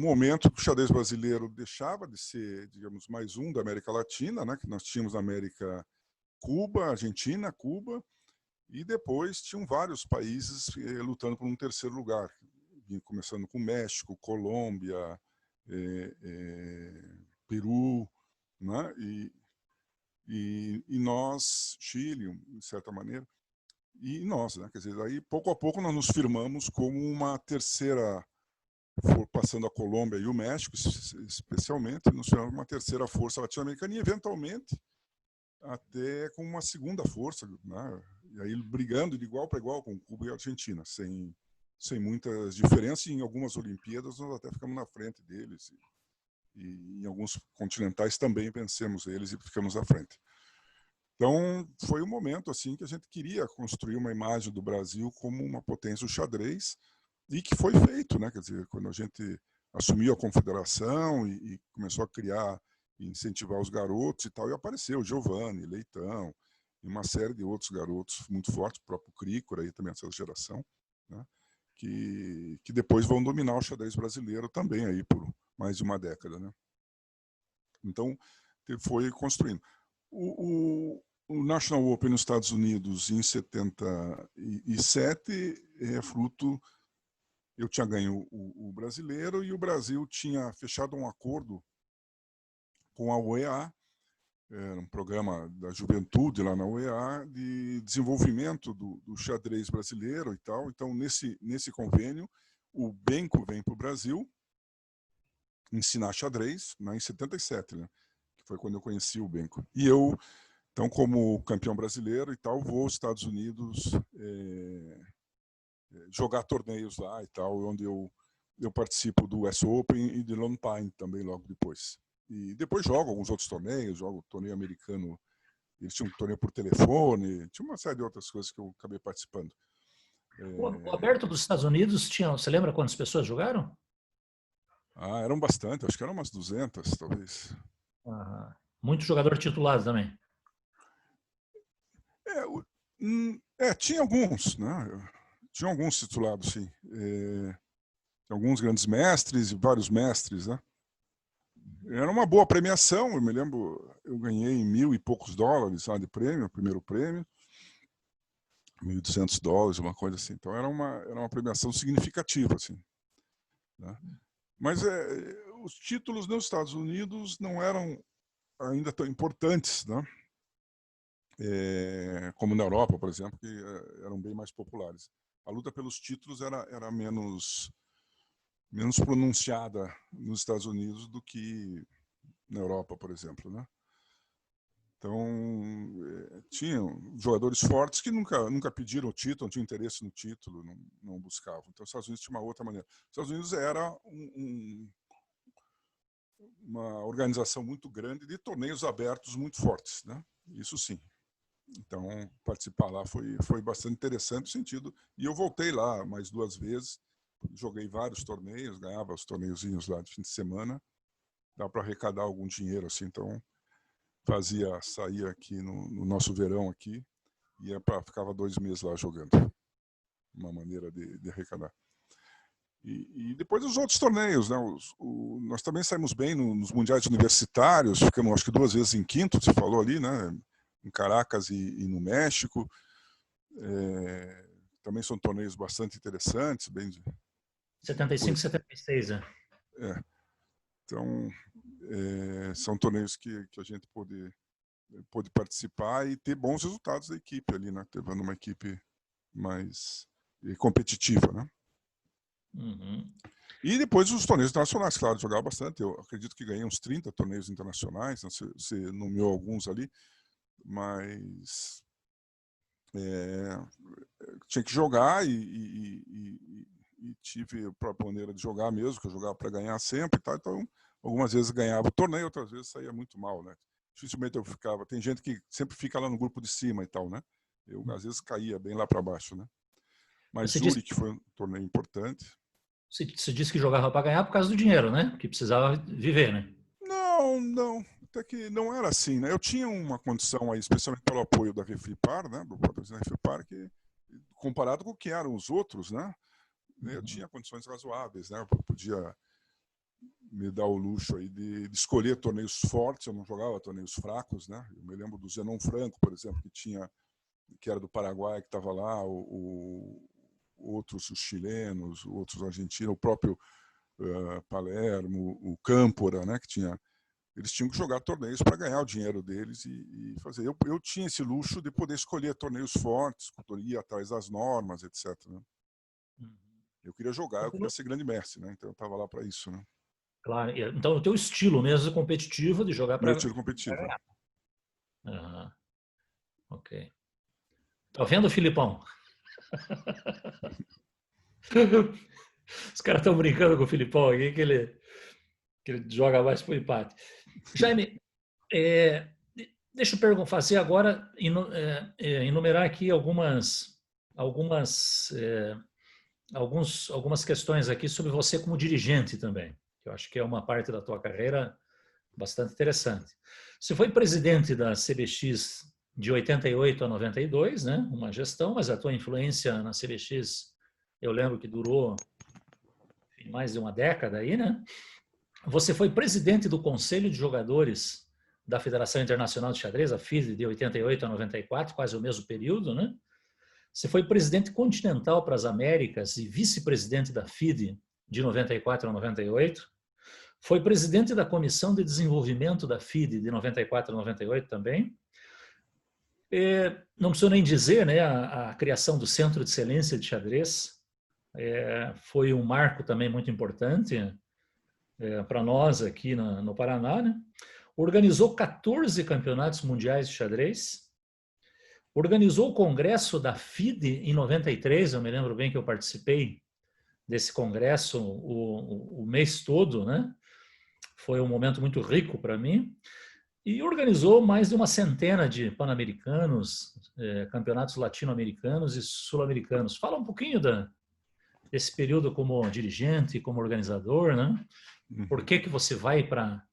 momento que o xadrez brasileiro deixava de ser, digamos, mais um da América Latina, né? Que nós tínhamos na América Cuba, Argentina, Cuba, e depois tinham vários países lutando por um terceiro lugar, começando com México, Colômbia, Peru, né? E nós, Chile, de certa maneira, e nós, né? Quer dizer, aí pouco a pouco nós nos firmamos como uma terceira, passando a Colômbia e o México, especialmente, nos firmamos uma terceira força latino-americana e, eventualmente, até com uma segunda força, né? E aí brigando de igual para igual com Cuba e Argentina, sem muitas diferenças. E em algumas Olimpíadas nós até ficamos na frente deles. E em alguns continentais também vencemos eles e ficamos à frente. Então, foi um momento assim que a gente queria construir uma imagem do Brasil como uma potência do xadrez, e que foi feito, né? Quer dizer, quando a gente assumiu a confederação e começou a criar e incentivar os garotos e tal, e apareceu Giovanni, Leitão, e uma série de outros garotos muito fortes, o próprio Crícora, aí também essa geração, né? Que depois vão dominar o xadrez brasileiro também aí por mais de uma década, né? Então, foi construindo. O National Open nos Estados Unidos em 77 é fruto... Eu tinha ganho o brasileiro e o Brasil tinha fechado um acordo com a UEA, um programa da juventude lá na UEA, de desenvolvimento do xadrez brasileiro e tal. Então, nesse convênio, o Benko vem para o Brasil ensinar xadrez, né, em 77, né, que foi quando eu conheci o Benko. E eu, então, como campeão brasileiro e tal, vou aos Estados Unidos jogar torneios lá e tal, onde eu participo do US Open e do Lone Pine também logo depois. E depois jogo alguns outros torneios, jogo torneio americano, eles tinham um torneio por telefone, tinha uma série de outras coisas que eu acabei participando. O aberto dos Estados Unidos tinha, você lembra quantas pessoas jogaram? Ah, eram bastante, acho que eram umas 200, talvez. Muito jogador titulado também. Tinha alguns, né? Tinha alguns titulados, sim. Alguns grandes mestres e vários mestres, né? Era uma boa premiação, eu me lembro, eu ganhei $1.000 e poucos lá de prêmio, o primeiro prêmio, $1.200, uma coisa assim. Então era uma premiação significativa, assim, né? Mas os títulos nos Estados Unidos não eram ainda tão importantes, né? Como na Europa, por exemplo, que eram bem mais populares. A luta pelos títulos era menos pronunciada nos Estados Unidos do que na Europa, por exemplo, né? Então, tinham jogadores fortes que nunca pediram o título, não tinham interesse no título, não buscavam. Então, os Estados Unidos tinha uma outra maneira. Os Estados Unidos era uma organização muito grande de torneios abertos muito fortes, né? Isso sim. Então, participar lá foi bastante interessante no sentido. E eu voltei lá mais 2 vezes, joguei vários torneios, ganhava os torneiozinhos lá de fim de semana, dá para arrecadar algum dinheiro assim. Então, saía aqui no nosso verão aqui, ficava 2 meses lá jogando. Uma maneira de arrecadar. E depois os outros torneios, né? Nós também saímos bem nos mundiais universitários, ficamos acho que 2 vezes em quinto, você falou ali, né? Em Caracas e no México. Também são torneios bastante interessantes. 75 e 76, né? Então, são torneios que a gente pôde participar e ter bons resultados da equipe ali, né? Tendo uma equipe mais competitiva, né? Uhum. E depois os torneios internacionais, claro, jogava bastante. Eu acredito que ganhei uns 30 torneios internacionais, né? Você nomeou alguns ali, mas tinha que jogar e tive a própria maneira de jogar mesmo, que eu jogava para ganhar sempre e tal. Então, algumas vezes ganhava o torneio, outras vezes saía muito mal, né? Dificilmente eu ficava. Tem gente que sempre fica lá no grupo de cima e tal, né? Eu, às vezes, caía bem lá para baixo, né? Mas Zurich foi um torneio importante. Você disse que jogava para ganhar por causa do dinheiro, né? Que precisava viver, né? Não. Até que não era assim, né? Eu tinha uma condição aí, especialmente pelo apoio da Reflipar, né? Do patrocínio da Reflipar, que comparado com o que eram os outros, né? Eu tinha condições razoáveis, né? Eu podia me dar o luxo aí de escolher torneios fortes, eu não jogava torneios fracos, né? Eu me lembro do Zenon Franco, por exemplo, que era do Paraguai, que estava lá, outros os chilenos, outros argentinos, o próprio Palermo, o Câmpora, né? Eles tinham que jogar torneios para ganhar o dinheiro deles e fazer. Eu tinha esse luxo de poder escolher torneios fortes, ir atrás das normas, etc. Né? Eu queria jogar, eu queria ser grande mestre, né? Então eu estava lá para isso, né? Claro. Então o teu estilo mesmo competitivo de jogar Meu para estilo competitivo. ganhar. Uhum. Ok. Tá vendo, Filipão? Os caras estão brincando com o Filipão aqui, que ele joga mais para o empate. Jaime, deixa eu fazer agora, enumerar aqui algumas questões aqui sobre você como dirigente também, que eu acho que é uma parte da tua carreira bastante interessante. Você foi presidente da CBX de 88 a 92, né? Uma gestão, mas a tua influência na CBX, eu lembro que durou mais de uma década aí, né? Você foi presidente do Conselho de Jogadores da Federação Internacional de Xadrez, a FIDE, de 88 a 94, quase o mesmo período, né? Você foi presidente continental para as Américas e vice-presidente da FIDE de 94 a 98. Foi presidente da Comissão de Desenvolvimento da FIDE de 94 a 98 também. Não preciso nem dizer, né, a criação do Centro de Excelência de Xadrez foi um marco também muito importante para nós aqui no Paraná, né? Organizou 14 campeonatos mundiais de xadrez, organizou o congresso da FIDE em 93, eu me lembro bem que eu participei desse congresso o mês todo, né? Foi um momento muito rico para mim. E organizou mais de uma centena de pan-americanos, campeonatos latino-americanos e sul-americanos. Fala um pouquinho desse período como dirigente, como organizador, né? Por que você vai para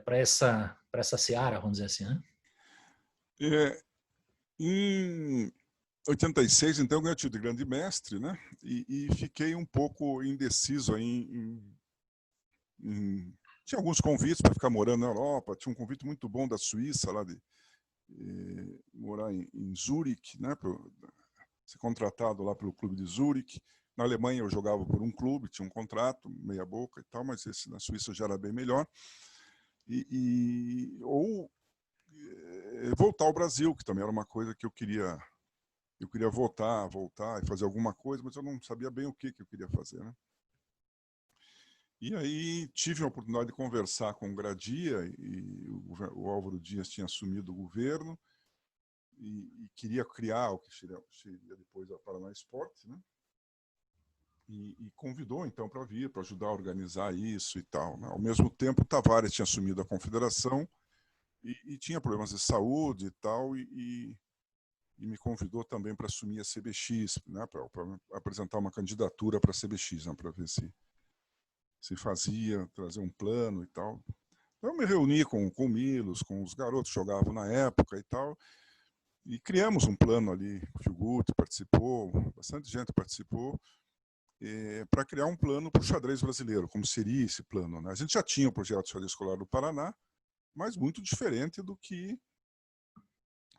essa seara, vamos dizer assim, né? Em 86, então, eu ganhei o título de grande mestre, né? E fiquei um pouco indeciso tinha alguns convites para ficar morando na Europa, tinha um convite muito bom da Suíça, lá de morar em Zurique, né? Para ser contratado lá pelo clube de Zurique. Na Alemanha eu jogava por um clube, tinha um contrato, meia boca e tal, mas esse na Suíça já era bem melhor. Ou voltar ao Brasil, que também era uma coisa que eu queria voltar e fazer alguma coisa, mas eu não sabia bem o que eu queria fazer, né? E aí tive a oportunidade de conversar com o Gradia, e o Álvaro Dias tinha assumido o governo e queria criar o que seria depois a Paraná Esporte, né? E convidou então para vir, para ajudar a organizar isso e tal, né? Ao mesmo tempo, o Tavares tinha assumido a confederação e tinha problemas de saúde e tal, e me convidou também para assumir a CBX, né? Para apresentar uma candidatura para a CBX, né? Para ver se fazia, trazer um plano e tal. Então, eu me reuni com o Milos, com os garotos que jogavam na época e tal, e criamos um plano ali. O Filguti participou, bastante gente participou, para criar um plano para o xadrez brasileiro, como seria esse plano, né? A gente já tinha o projeto Xadrez Escolar do Paraná, mas muito diferente do que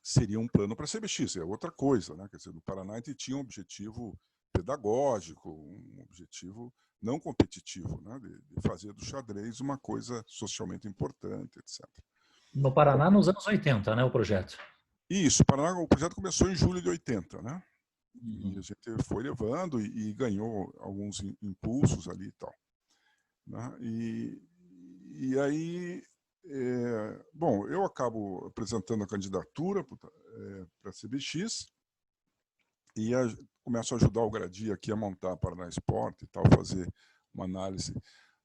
seria um plano para a CBX, é outra coisa, né? Quer dizer, no Paraná a gente tinha um objetivo pedagógico, um objetivo não competitivo, né? De fazer do xadrez uma coisa socialmente importante, etc. No Paraná, nos anos 80, né, o projeto? Isso, o projeto começou em julho de 80, né? E a Uhum. gente foi levando e ganhou alguns impulsos ali e tal, né? E aí, bom, eu acabo apresentando a candidatura para a CBX e começo a ajudar o Gradia aqui a montar a Paraná Esporte e tal, fazer uma análise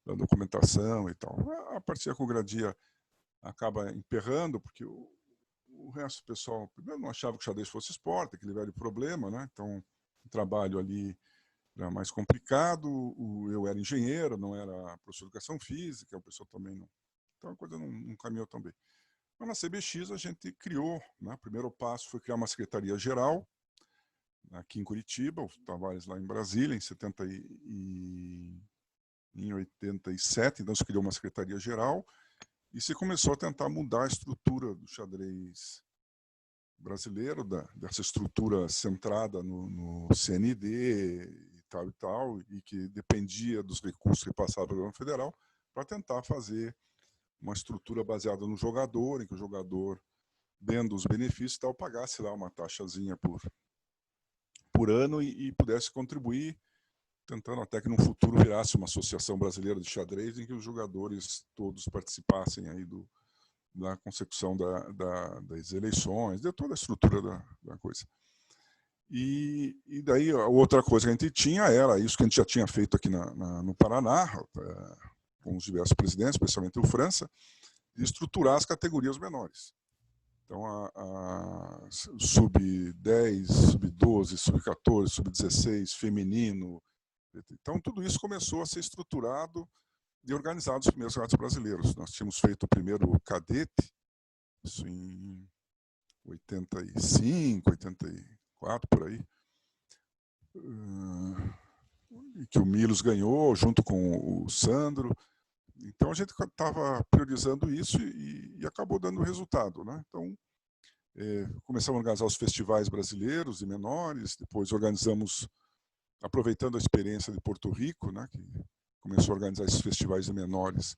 da documentação e tal. A partir com o Gradia acaba emperrando, porque o resto do pessoal, primeiro, não achava que o xadrez fosse esporte, aquele velho problema, né? Então, o trabalho ali era mais complicado, eu era engenheiro, não era professor de educação física, o pessoal também não. Então, a coisa não caminhou tão bem. Mas na CBX a gente criou, né? O primeiro passo foi criar uma secretaria-geral, aqui em Curitiba, o Tavares lá em Brasília, em 87, então se criou uma secretaria-geral, e se começou a tentar mudar a estrutura do xadrez brasileiro, dessa estrutura centrada no CND e tal, e que dependia dos recursos que passavam pelo governo federal, para tentar fazer uma estrutura baseada no jogador, em que o jogador, dentro dos benefícios e tal, pagasse lá uma taxazinha por ano e pudesse contribuir, tentando até que no futuro virasse uma associação brasileira de xadrez em que os jogadores todos participassem aí da consecução das eleições, de toda a estrutura da coisa. E daí a outra coisa que a gente tinha era isso que a gente já tinha feito aqui no Paraná, com os diversos presidentes, especialmente o França, de estruturar as categorias menores. Então, a sub-10, sub-12, sub-14, sub-16, feminino. Então, tudo isso começou a ser estruturado e organizado os primeiros campeonatos brasileiros. Nós tínhamos feito o primeiro cadete, isso em 85, 84, por aí, que o Milos ganhou junto com o Sandro. Então, a gente estava priorizando isso e acabou dando resultado, né? Então, começamos a organizar os festivais brasileiros e menores, depois organizamos, aproveitando a experiência de Porto Rico, né, que começou a organizar esses festivais de menores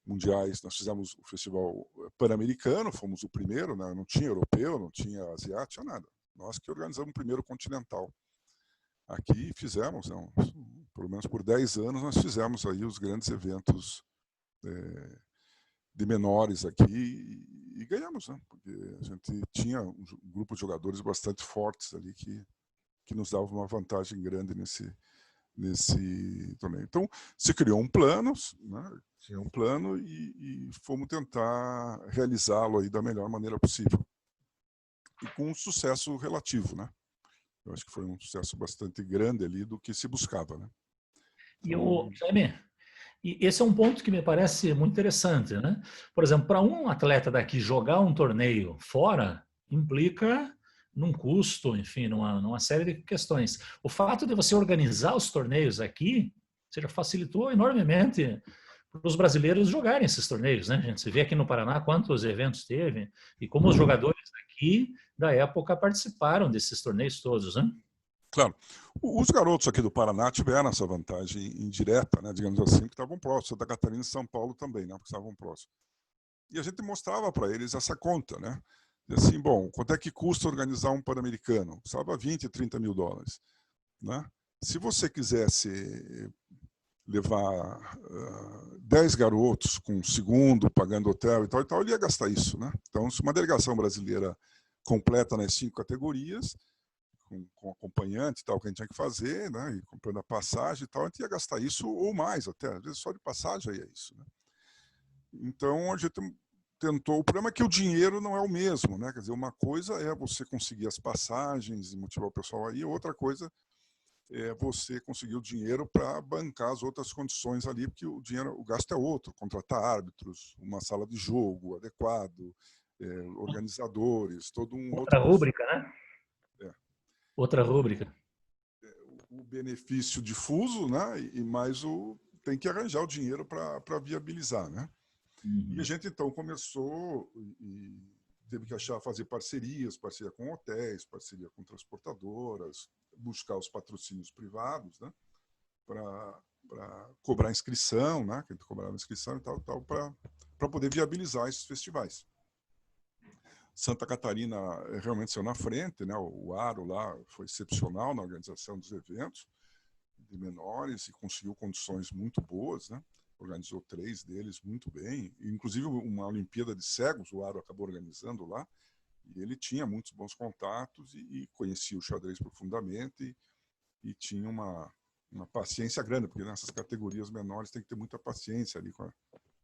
mundiais. Nós fizemos o festival pan-americano, fomos o primeiro, né, não tinha europeu, não tinha asiático, tinha nada. Nós que organizamos o primeiro continental. Aqui fizemos, né, pelo menos por 10 anos, nós fizemos aí os grandes eventos de menores aqui e ganhamos, né? Porque a gente tinha um grupo de jogadores bastante fortes ali que nos dava uma vantagem grande nesse torneio. Então, se criou um plano, né? Tinha um plano e fomos tentar realizá-lo aí da melhor maneira possível. E com um sucesso relativo, né? Eu acho que foi um sucesso bastante grande ali do que se buscava, né? E Então, Jaime, E esse é um ponto que me parece muito interessante, né? Por exemplo, para um atleta daqui jogar um torneio fora implica num custo, enfim, numa série de questões. O fato de você organizar os torneios aqui, você já facilitou enormemente para os brasileiros jogarem esses torneios, né? A gente se vê aqui no Paraná quantos eventos teve e como os jogadores aqui da época participaram desses torneios todos, né? Claro. Os garotos aqui do Paraná tiveram essa vantagem indireta, né, digamos assim, que estavam próximos. Santa Catarina e São Paulo também, né, porque estavam próximos. E a gente mostrava para eles essa conta, né? E assim, bom, quanto é que custa organizar um Pan-Americano? Custava 20, 30 mil dólares. Né? Se você quisesse levar 10 garotos com um segundo, pagando hotel e tal, ele ia gastar isso. Né? Então, se uma delegação brasileira completa nas 5 categorias, com acompanhante e tal, que a gente tinha que fazer, né? E comprando a passagem e tal, a gente ia gastar isso ou mais até, às vezes só de passagem aí é isso. Né? Então, a gente tentou. O problema é que o dinheiro não é o mesmo, né? Quer dizer, uma coisa é você conseguir as passagens e motivar o pessoal aí, outra coisa é você conseguir o dinheiro para bancar as outras condições ali, porque o dinheiro, o gasto é outro, contratar árbitros, uma sala de jogo adequado, organizadores, todo um Outra outro custo. rúbrica, né? É. Outra rúbrica. O benefício difuso, né? E mais tem que arranjar o dinheiro para viabilizar, né? Uhum. E a gente então começou e teve que fazer parceria com hotéis, parceria com transportadoras, buscar os patrocínios privados, né? Para cobrar inscrição, né? Que a gente cobrava inscrição e tal, para poder viabilizar esses festivais. Santa Catarina realmente saiu na frente, né? O Aro lá foi excepcional na organização dos eventos de menores e conseguiu condições muito boas, né? Organizou 3 deles muito bem, inclusive uma Olimpíada de Cegos, o Aro acabou organizando lá, e ele tinha muitos bons contatos e conhecia o xadrez profundamente e tinha uma paciência grande, porque nessas categorias menores tem que ter muita paciência ali com a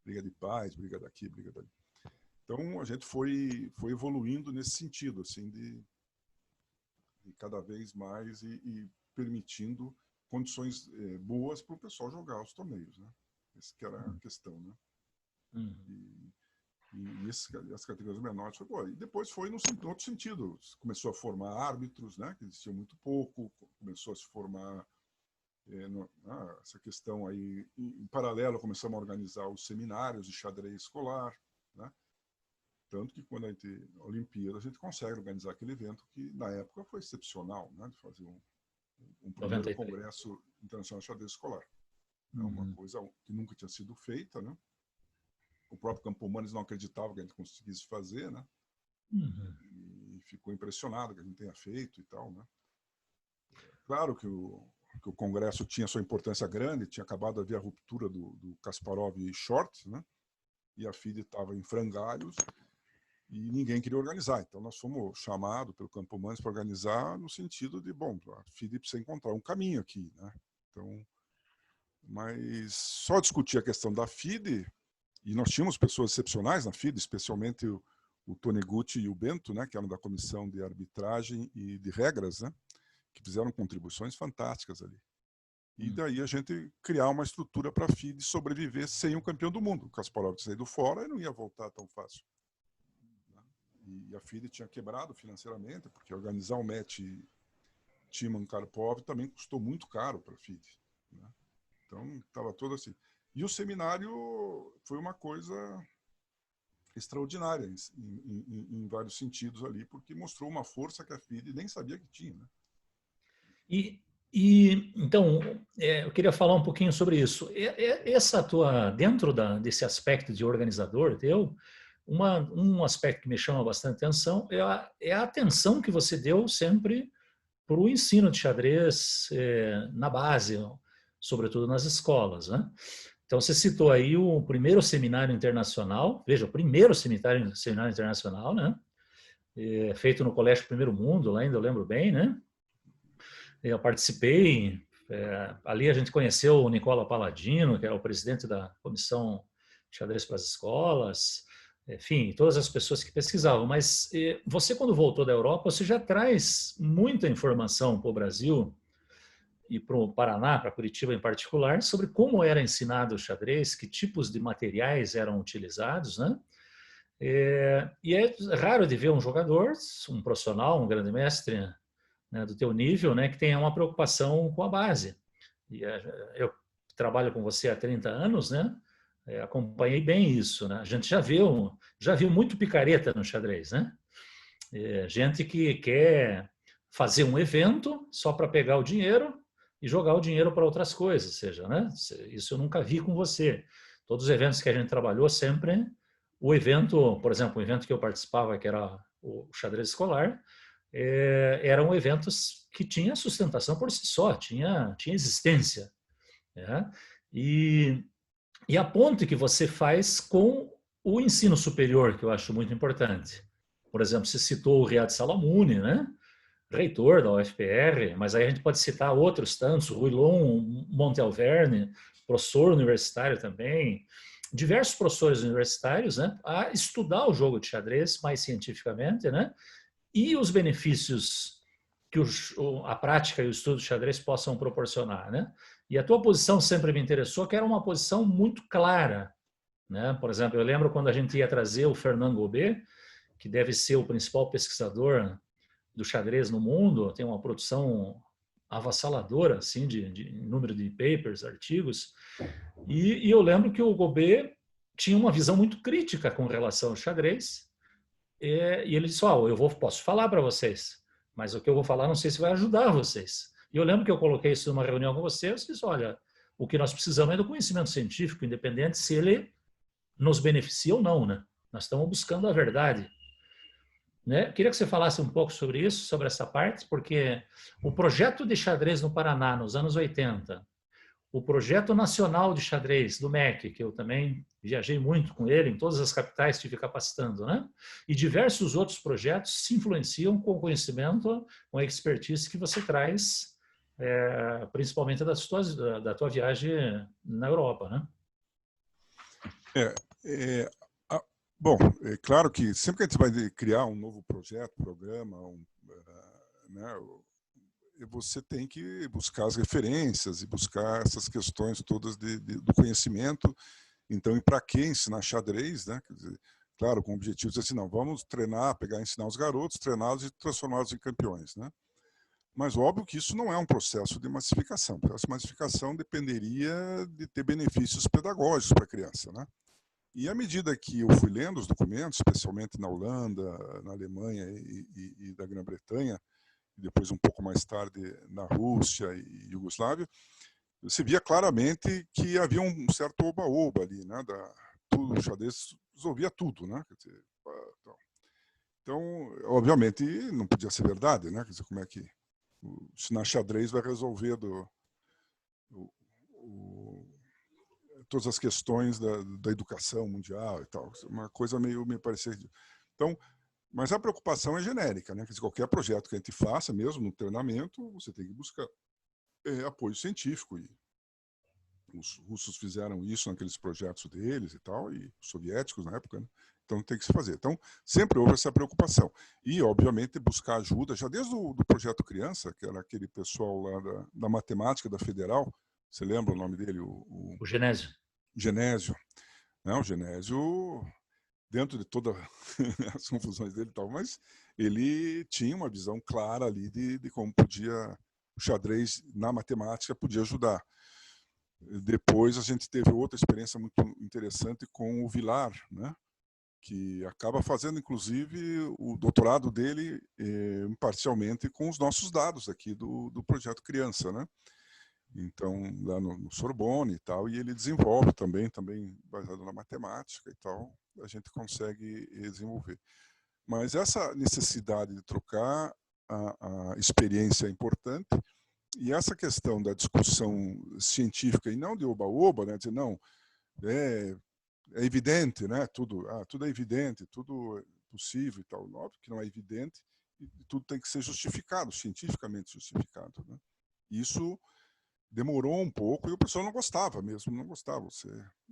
briga de paz, briga daqui, briga dali. Então a gente foi evoluindo nesse sentido, assim, de cada vez mais e permitindo condições boas para o pessoal jogar os torneios, né? Essa que era a questão, né? Uhum. E as categorias menores foi boa. E depois foi no outro sentido. Começou a formar árbitros, né? Que existiam muito pouco. Começou a se formar essa questão aí. Em paralelo, começamos a organizar os seminários de xadrez escolar, né? Tanto que quando a Olimpíada, a gente consegue organizar aquele evento que, na época, foi excepcional, né? De fazer um primeiro 93. congresso internacional de xadrez escolar. É uma Uhum. coisa que nunca tinha sido feita, né? O próprio Campomanes não acreditava que a gente conseguisse fazer, né? Uhum. E ficou impressionado que a gente tenha feito e tal, né? Claro que o Congresso tinha sua importância grande, tinha acabado de haver a ruptura do Kasparov e Short, né? E a FIDE estava em frangalhos e ninguém queria organizar. Então nós fomos chamados pelo Campomanes para organizar no sentido de, bom, a FIDE precisa encontrar um caminho aqui, né? Então, mas só discutir a questão da FIDE, e nós tínhamos pessoas excepcionais na FIDE, especialmente o Tony Gucci e o Bento, né, que eram da comissão de arbitragem e de regras, né, que fizeram contribuições fantásticas ali. E daí a gente criar uma estrutura para a FIDE sobreviver sem um campeão do mundo. O Kasparov tinha saído fora e não ia voltar tão fácil. E a FIDE tinha quebrado financeiramente, porque organizar um match Timan-Karpov também custou muito caro para a FIDE. Né? Então, estava todo assim. E o seminário foi uma coisa extraordinária em vários sentidos ali, porque mostrou uma força que a FIDE nem sabia que tinha. Né? Então, eu queria falar um pouquinho sobre isso. Essa tua, dentro desse aspecto de organizador teu, um aspecto que me chama bastante atenção é a atenção que você deu sempre para o ensino de xadrez na base, sobretudo nas escolas, né? Então, você citou aí o primeiro seminário internacional, veja, o primeiro seminário internacional, né? Feito no Colégio Primeiro Mundo, lá ainda eu lembro bem, né? Eu participei, ali a gente conheceu o Nicola Paladino, que era o presidente da Comissão de Xadrez para as Escolas, enfim, todas as pessoas que pesquisavam. Mas você, quando voltou da Europa, você já traz muita informação para o Brasil e para o Paraná, para Curitiba em particular, sobre como era ensinado o xadrez, que tipos de materiais eram utilizados, né? E é raro de ver um jogador, um profissional, um grande mestre, né, do teu nível, né, que tenha uma preocupação com a base. E eu trabalho com você há 30 anos, né? Acompanhei bem isso, né? A gente já viu muito picareta no xadrez, né? Gente que quer fazer um evento só para pegar o dinheiro e jogar o dinheiro para outras coisas, seja, né? Isso eu nunca vi com você. Todos os eventos que a gente trabalhou sempre, o evento, por exemplo, o evento que eu participava, que era o xadrez escolar, eram eventos que tinha sustentação por si só, tinha existência, né? E, e a ponte que você faz com o ensino superior, que eu acho muito importante. Por exemplo, você citou o Riad Salamuni, né? Reitor da UFPR, mas aí a gente pode citar outros tantos, Ruilon Montealverne, professor universitário também, diversos professores universitários, né, a estudar o jogo de xadrez mais cientificamente, né, e os benefícios que a prática e o estudo de xadrez possam proporcionar, né? E a tua posição sempre me interessou, que era uma posição muito clara, né? Por exemplo, eu lembro quando a gente ia trazer o Fernand Gobet, que deve ser o principal pesquisador do xadrez no mundo, tem uma produção avassaladora assim de número de papers, artigos, e eu lembro que o Gobet tinha uma visão muito crítica com relação ao xadrez, e ele disse, eu posso falar para vocês, mas o que eu vou falar não sei se vai ajudar vocês. E eu lembro que eu coloquei isso numa reunião com vocês e disse, olha, o que nós precisamos é do conhecimento científico, independente se ele nos beneficia ou não, né? Nós estamos buscando a verdade. Né? Queria que você falasse um pouco sobre isso, sobre essa parte, porque o projeto de xadrez no Paraná, nos anos 80, o projeto nacional de xadrez do MEC, que eu também viajei muito com ele, em todas as capitais estive capacitando, né? E diversos outros projetos se influenciam com o conhecimento, com a expertise que você traz, principalmente da tua viagem na Europa, né? Bom, é claro que sempre que a gente vai criar um novo projeto, programa, né, você tem que buscar as referências e buscar essas questões todas do conhecimento. Então, e para que ensinar xadrez, né? Quer dizer, claro, com o objetivo de dizer assim, não, vamos treinar, ensinar os garotos, treiná-los e transformá-los em campeões, né? Mas óbvio que isso não é um processo de massificação. Essa massificação dependeria de ter benefícios pedagógicos para a criança, né? E à medida que eu fui lendo os documentos, especialmente na Holanda, na Alemanha e da Grã-Bretanha, e depois um pouco mais tarde na Rússia e Iugoslávia, você via claramente que havia um certo oba-oba ali, né? O xadrez resolvia tudo, né? Quer dizer, então, obviamente, não podia ser verdade, né? Quer dizer, como é que ensinar xadrez vai resolver todas as questões da educação mundial e tal. Uma coisa meio parecida. Então, mas a preocupação é genérica, né? Quer dizer, qualquer projeto que a gente faça, mesmo no treinamento, você tem que buscar apoio científico. E os russos fizeram isso naqueles projetos deles e tal, e os soviéticos na época, né? Então tem que se fazer. Então, sempre houve essa preocupação. E, obviamente, buscar ajuda, já desde o do Projeto Criança, que era aquele pessoal lá da matemática da Federal, você lembra o nome dele? O Genésio. Genésio. Não, o Genésio, dentro de todas as confusões dele e tal, mas ele tinha uma visão clara ali de como podia, o xadrez na matemática podia ajudar. Depois a gente teve outra experiência muito interessante com o Vilar, né? Que acaba fazendo, inclusive, o doutorado dele parcialmente com os nossos dados aqui do Projeto Criança, né? Então, lá no Sorbonne e tal, e ele desenvolve também baseado na matemática e tal, a gente consegue desenvolver. Mas essa necessidade de trocar a experiência é importante, e essa questão da discussão científica, e não de oba-oba, né, dizer, não, é evidente, né, tudo é evidente, tudo é possível e tal, óbvio que não é evidente, e tudo tem que ser justificado, cientificamente justificado, né? Isso demorou um pouco e o pessoal não gostava mesmo, não gostava. Você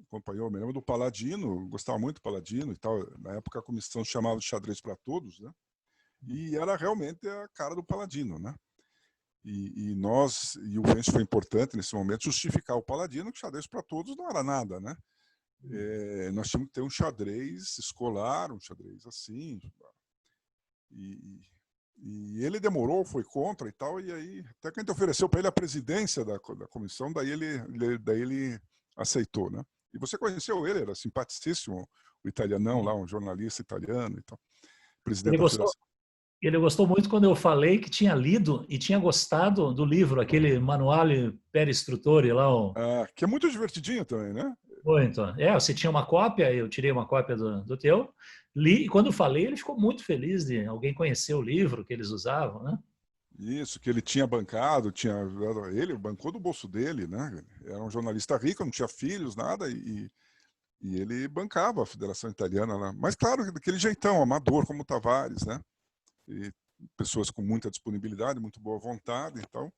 acompanhou, me lembro do Paladino, gostava muito do Paladino e tal. Na época a comissão chamava de Xadrez para Todos, né? E era realmente a cara do Paladino, né? E o Vence foi importante nesse momento justificar o Paladino, que xadrez para todos não era nada, né? Nós tínhamos que ter um xadrez escolar, um xadrez assim. E ele demorou, foi contra e tal, e aí até que a gente ofereceu para ele a presidência da comissão, daí ele aceitou, né? E você conheceu ele, era simpaticíssimo, o italianão lá, um jornalista italiano e tal, presidente da federação. Ele gostou muito quando eu falei que tinha lido e tinha gostado do livro, aquele Manuale per Istruttore lá. Que é muito divertidinho também, né? Então, você tinha uma cópia, eu tirei uma cópia do teu, li, e quando falei, ele ficou muito feliz de alguém conhecer o livro que eles usavam, né? Isso, que ele tinha bancado, ele bancou do bolso dele, né? Era um jornalista rico, não tinha filhos, nada, e ele bancava a Federação Italiana lá. Mas, claro, daquele jeitão, amador, como o Tavares, né? E pessoas com muita disponibilidade, muito boa vontade e tal.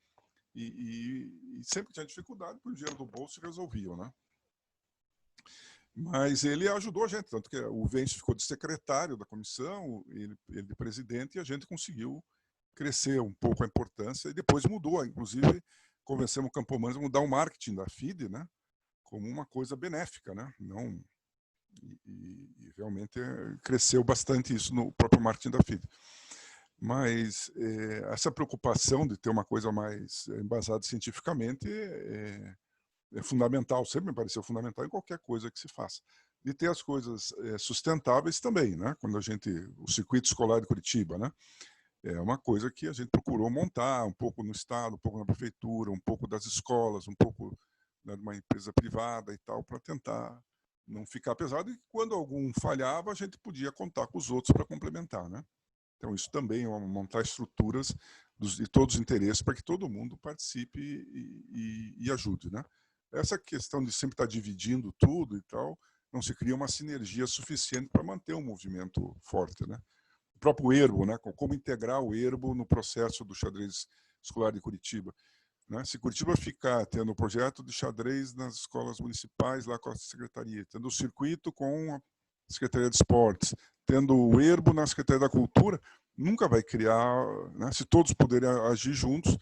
E sempre tinha dificuldade, porque o dinheiro do bolso resolviam, né? Mas ele ajudou a gente, tanto que o Vence ficou de secretário da comissão, ele de presidente, e a gente conseguiu crescer um pouco a importância, e depois mudou, inclusive convencemos o Campomanes a mudar o marketing da FIDE, né, como uma coisa benéfica, né, não, e realmente cresceu bastante isso no próprio marketing da FIDE. Mas essa preocupação de ter uma coisa mais embasada cientificamente é fundamental, sempre me pareceu fundamental em qualquer coisa que se faça. E ter as coisas sustentáveis também, né? Quando o circuito escolar de Curitiba, né? É uma coisa que a gente procurou montar um pouco no Estado, um pouco na prefeitura, um pouco das escolas, um pouco, né, de uma empresa privada e tal, para tentar não ficar pesado. E quando algum falhava, a gente podia contar com os outros para complementar, né? Então isso também é montar estruturas de todos os interesses para que todo mundo participe e ajude, né? Essa questão de sempre estar dividindo tudo e tal, não se cria uma sinergia suficiente para manter um movimento forte, né? O próprio Erbo, né? Como integrar o Erbo no processo do xadrez escolar de Curitiba, né? Se Curitiba ficar tendo o projeto de xadrez nas escolas municipais, lá com a secretaria, tendo o circuito com a Secretaria de Esportes, tendo o Erbo na Secretaria da Cultura, nunca vai criar, né? Se todos puderem agir juntos,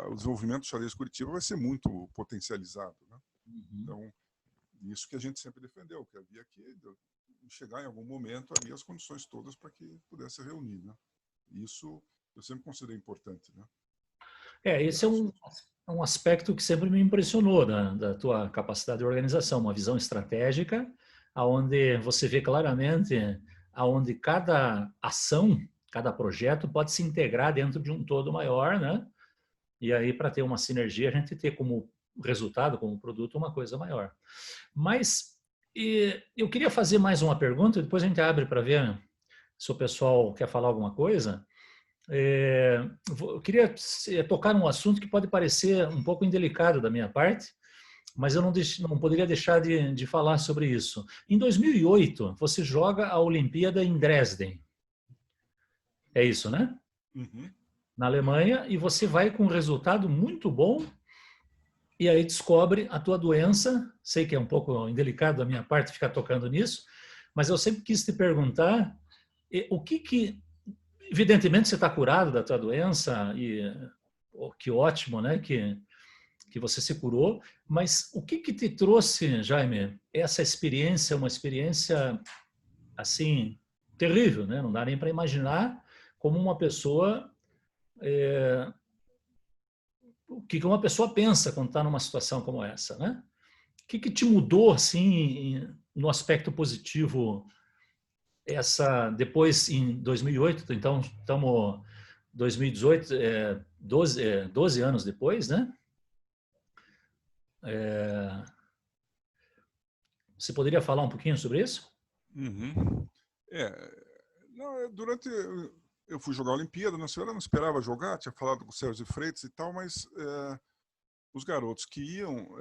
o desenvolvimento do xadrez Curitiba vai ser muito potencializado, né? Então, isso que a gente sempre defendeu, que havia que chegar em algum momento ali as condições todas para que pudesse reunir, né? Isso eu sempre considerei importante, né? Esse é um aspecto que sempre me impressionou da tua capacidade de organização, uma visão estratégica, aonde você vê claramente aonde cada ação, cada projeto pode se integrar dentro de um todo maior, né? E aí, para ter uma sinergia, a gente ter como resultado, como produto, uma coisa maior. Mas eu queria fazer mais uma pergunta, depois a gente abre para ver se o pessoal quer falar alguma coisa. Eu queria tocar num assunto que pode parecer um pouco indelicado da minha parte, mas eu não poderia deixar de falar sobre isso. Em 2008, você joga a Olimpíada em Dresden. É isso, né? Uhum. Na Alemanha, e você vai com um resultado muito bom, e aí descobre a tua doença. Sei que é um pouco indelicado da minha parte ficar tocando nisso, mas eu sempre quis te perguntar o que evidentemente você está curado da tua doença e que ótimo, né? Que você se curou, mas o que te trouxe, Jaime, essa experiência, uma experiência assim terrível, né? Não dá nem para imaginar como uma pessoa o que uma pessoa pensa quando está numa situação como essa, né? O que te mudou assim no aspecto positivo depois em 2008, então estamos 2018, 12 anos depois, né? Você poderia falar um pouquinho sobre isso? Uhum. Não, eu fui jogar a Olimpíada, na senhora não esperava jogar, tinha falado com o Sérgio Freitas e tal, mas os garotos que iam,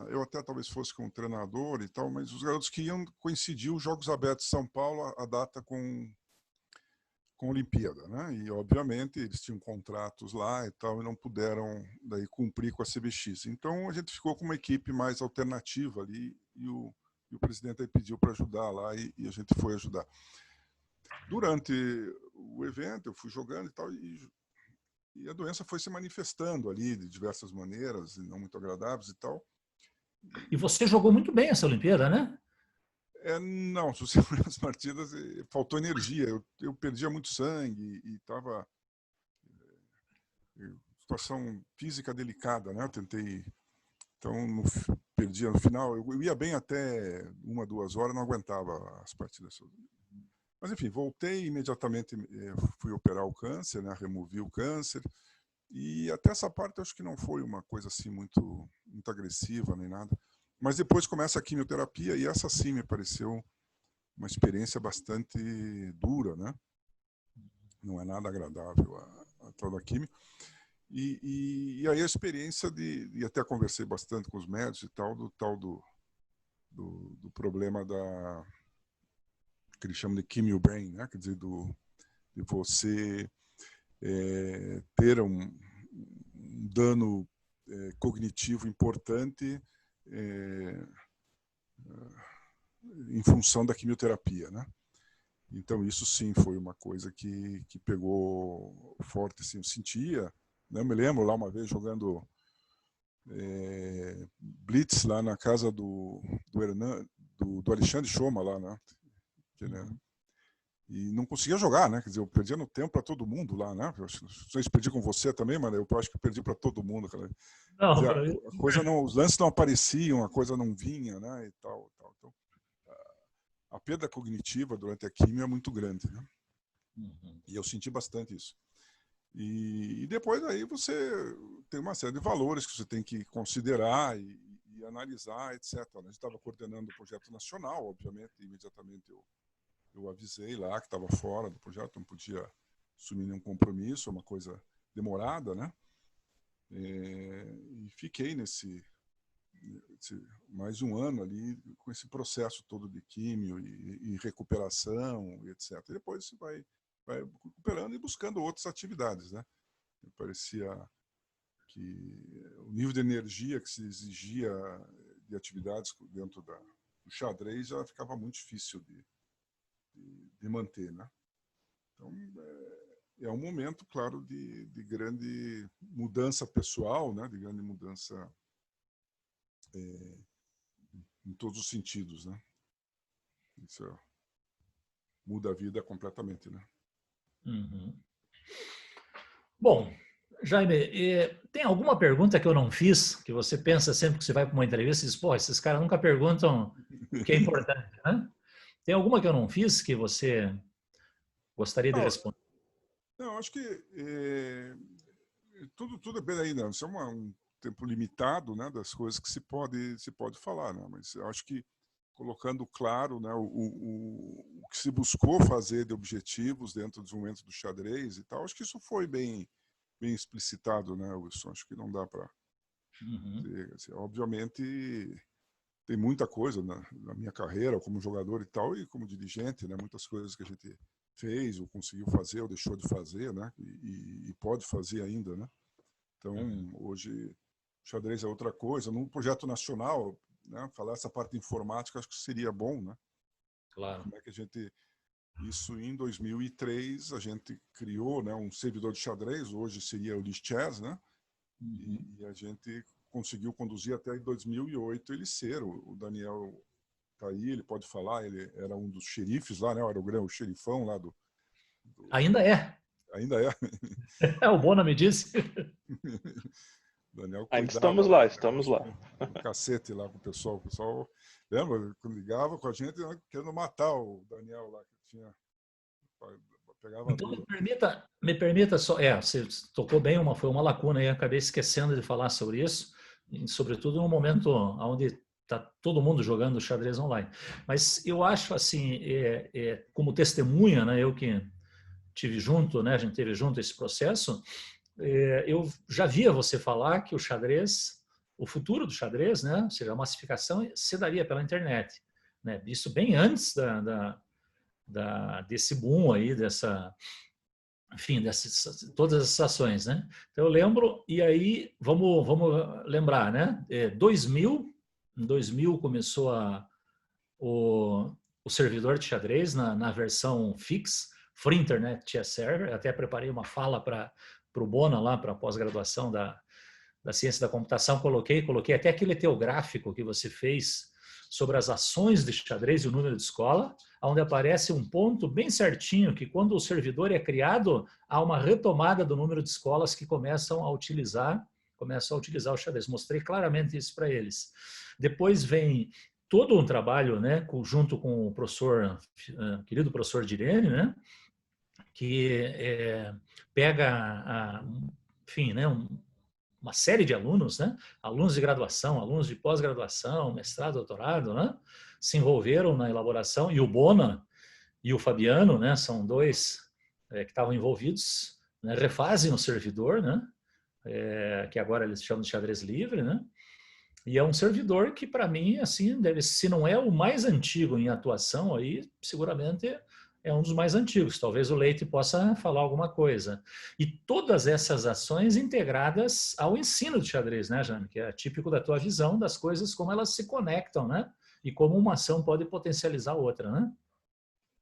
eu até talvez fosse como treinador e tal, mas os garotos que iam coincidiu os Jogos Abertos de São Paulo, a data com a Olimpíada, né? E obviamente eles tinham contratos lá e tal e não puderam daí cumprir com a CBX. Então a gente ficou com uma equipe mais alternativa ali e o presidente aí pediu para ajudar lá e a gente foi ajudar. Durante o evento eu fui jogando e tal e E a doença foi se manifestando ali de diversas maneiras, e não muito agradáveis e tal. E você jogou muito bem essa Olimpíada, né? Não, se você olhar as partidas, faltou energia. Eu perdia muito sangue e estava situação física delicada, né? Eu tentei, então perdia no final. Eu ia bem até 1, 2 horas, não aguentava as partidas. Mas enfim, voltei imediatamente, fui operar o câncer, né? Removi o câncer. E até essa parte eu acho que não foi uma coisa assim muito agressiva nem nada. Mas depois começa a quimioterapia e essa sim me pareceu uma experiência bastante dura, né? Não é nada agradável a tal da quimio. E aí a experiência e até conversei bastante com os médicos e tal, do problema que eles chamam de quimio brain, né? Quer dizer, de você ter um dano cognitivo importante em função da quimioterapia, né? Então isso sim foi uma coisa que pegou forte, assim, eu sentia, né? Eu me lembro lá uma vez jogando blitz lá na casa do Alexandre Schoma lá, né? E não conseguia jogar, né? Quer dizer, eu perdia no tempo para todo mundo lá, né? Eu não sei se perdi com você também, mas eu acho que perdi para todo mundo, cara. Não, Dizer, para mim. a coisa não, os lances não apareciam, a coisa não vinha, né? E tal. Então, a perda cognitiva durante a quimio é muito grande, né? E eu senti bastante isso. E depois aí você tem uma série de valores que você tem que considerar e analisar, etc. A gente estava coordenando o projeto nacional, obviamente, imediatamente eu avisei lá que estava fora do projeto, não podia assumir nenhum compromisso, uma coisa demorada, né? E fiquei nesse mais um ano ali com esse processo todo de químio e recuperação, e etc. E depois você vai recuperando e buscando outras atividades, né? Parecia que o nível de energia que se exigia de atividades dentro do xadrez já ficava muito difícil de manter, né? Então é um momento, claro, de grande mudança pessoal, né? De grande mudança em todos os sentidos, né? Isso muda a vida completamente, né? Uhum. Bom, Jaime, tem alguma pergunta que eu não fiz, que você pensa sempre que você vai para uma entrevista e diz, pô, esses caras nunca perguntam o que é importante, né? Tem alguma que eu não fiz que você gostaria de Não, responder? não, acho que tudo depende aí, né? Isso é um tempo limitado, né, das coisas que se pode falar, né? Mas eu acho que colocando claro, né, o que se buscou fazer de objetivos dentro do desenvolvimento do xadrez e tal, acho que isso foi bem explicitado, né, Wilson? Acho que não dá para dizer, assim, obviamente tem muita coisa na minha carreira como jogador e tal, e como dirigente, né, muitas coisas que a gente fez ou conseguiu fazer ou deixou de fazer, né, e pode fazer ainda, né? Então, hoje, o xadrez é outra coisa. Num projeto nacional, né, falar essa parte informática, acho que seria bom, né? Claro. Como é que a gente... Isso em 2003, a gente criou, né, um servidor de xadrez, hoje seria o Lichess, né? E a gente conseguiu conduzir até 2008 ele ser. O Daniel está aí, ele pode falar, ele era um dos xerifes lá, né? Era o xerifão lá Ainda é. Ainda é. O Bona me disse. Daniel Ainda cuidava estamos lá. um cacete lá com o pessoal. O pessoal, lembra, quando ligava com a gente, querendo matar o Daniel lá, que tinha... Pegava Então, duro. me permita só, você tocou bem, foi uma lacuna e acabei esquecendo de falar sobre isso, e sobretudo no momento onde está todo mundo jogando xadrez online. Mas eu acho assim, como testemunha, né, eu que tive junto, né, a gente teve junto esse processo, eu já via você falar que o xadrez, o futuro do xadrez, né, ou seja, a massificação se daria pela internet, né, isso bem antes desse boom aí, enfim, todas essas ações, né? Então eu lembro, e aí vamos lembrar, né? Em 2000 começou o servidor de xadrez na versão fix, Free Internet Chess Server. Até preparei uma fala para o Bona, lá para a pós-graduação da ciência da computação, coloquei até aquele teu gráfico que você fez sobre as ações de xadrez e o número de escola, onde aparece um ponto bem certinho que quando o servidor é criado, há uma retomada do número de escolas que começam a utilizar o xadrez. Mostrei claramente isso para eles. Depois vem todo um trabalho, né, junto com o professor, querido professor Direne, né, que pega, enfim, né, uma série de alunos, né, alunos de graduação, alunos de pós-graduação, mestrado, doutorado, né, se envolveram na elaboração, e o Bona e o Fabiano, né, são dois que estavam envolvidos, né, refazem o servidor, né, que agora eles chamam de xadrez livre, né, e é um servidor que, para mim, assim, se não é o mais antigo em atuação, aí seguramente é um dos mais antigos. Talvez o Leite possa falar alguma coisa. E todas essas ações integradas ao ensino de xadrez, né, Jane? Que é típico da tua visão das coisas, como elas se conectam, né? E como uma ação pode potencializar a outra, né?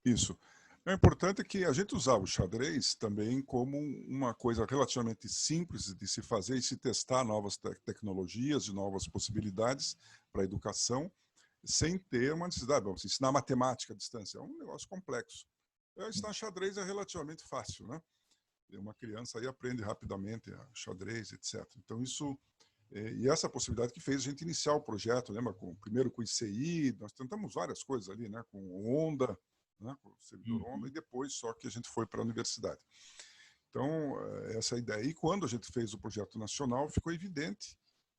Isso. É importante que a gente usava o xadrez também como uma coisa relativamente simples de se fazer e se testar novas tecnologias e novas possibilidades para a educação, sem ter uma necessidade. Vamos ensinar matemática à distância é um negócio complexo. Ensinar xadrez é relativamente fácil, né? Uma criança aí aprende rapidamente a xadrez, etc. Então isso e essa possibilidade que fez a gente iniciar o projeto, lembra? Primeiro com o ICI, nós tentamos várias coisas ali, né? Com o Onda, né? Com o servidor Onda, e depois só que a gente foi para a universidade. Então, essa é a ideia. E quando a gente fez o projeto nacional, ficou evidente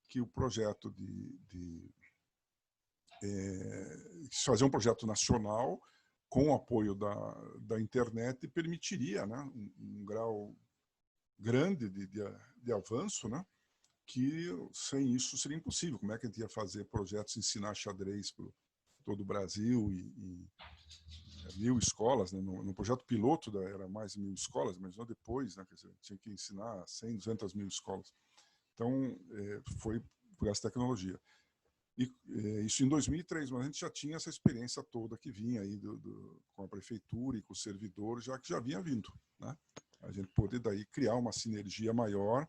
que o projeto de fazer um projeto nacional com o apoio da internet permitiria, né? Um grau grande de avanço, né? Que sem isso seria impossível. Como é que a gente ia fazer projetos, ensinar xadrez para todo o Brasil e 1.000 escolas, né? No projeto piloto era mais de 1.000 escolas, mas não depois, né? Quer dizer, tinha que ensinar 100, 200 mil escolas. Então, foi por essa tecnologia. E isso em 2003, mas a gente já tinha essa experiência toda que vinha aí com a prefeitura e com o servidor, já que já vinha vindo, né? A gente pôde daí criar uma sinergia maior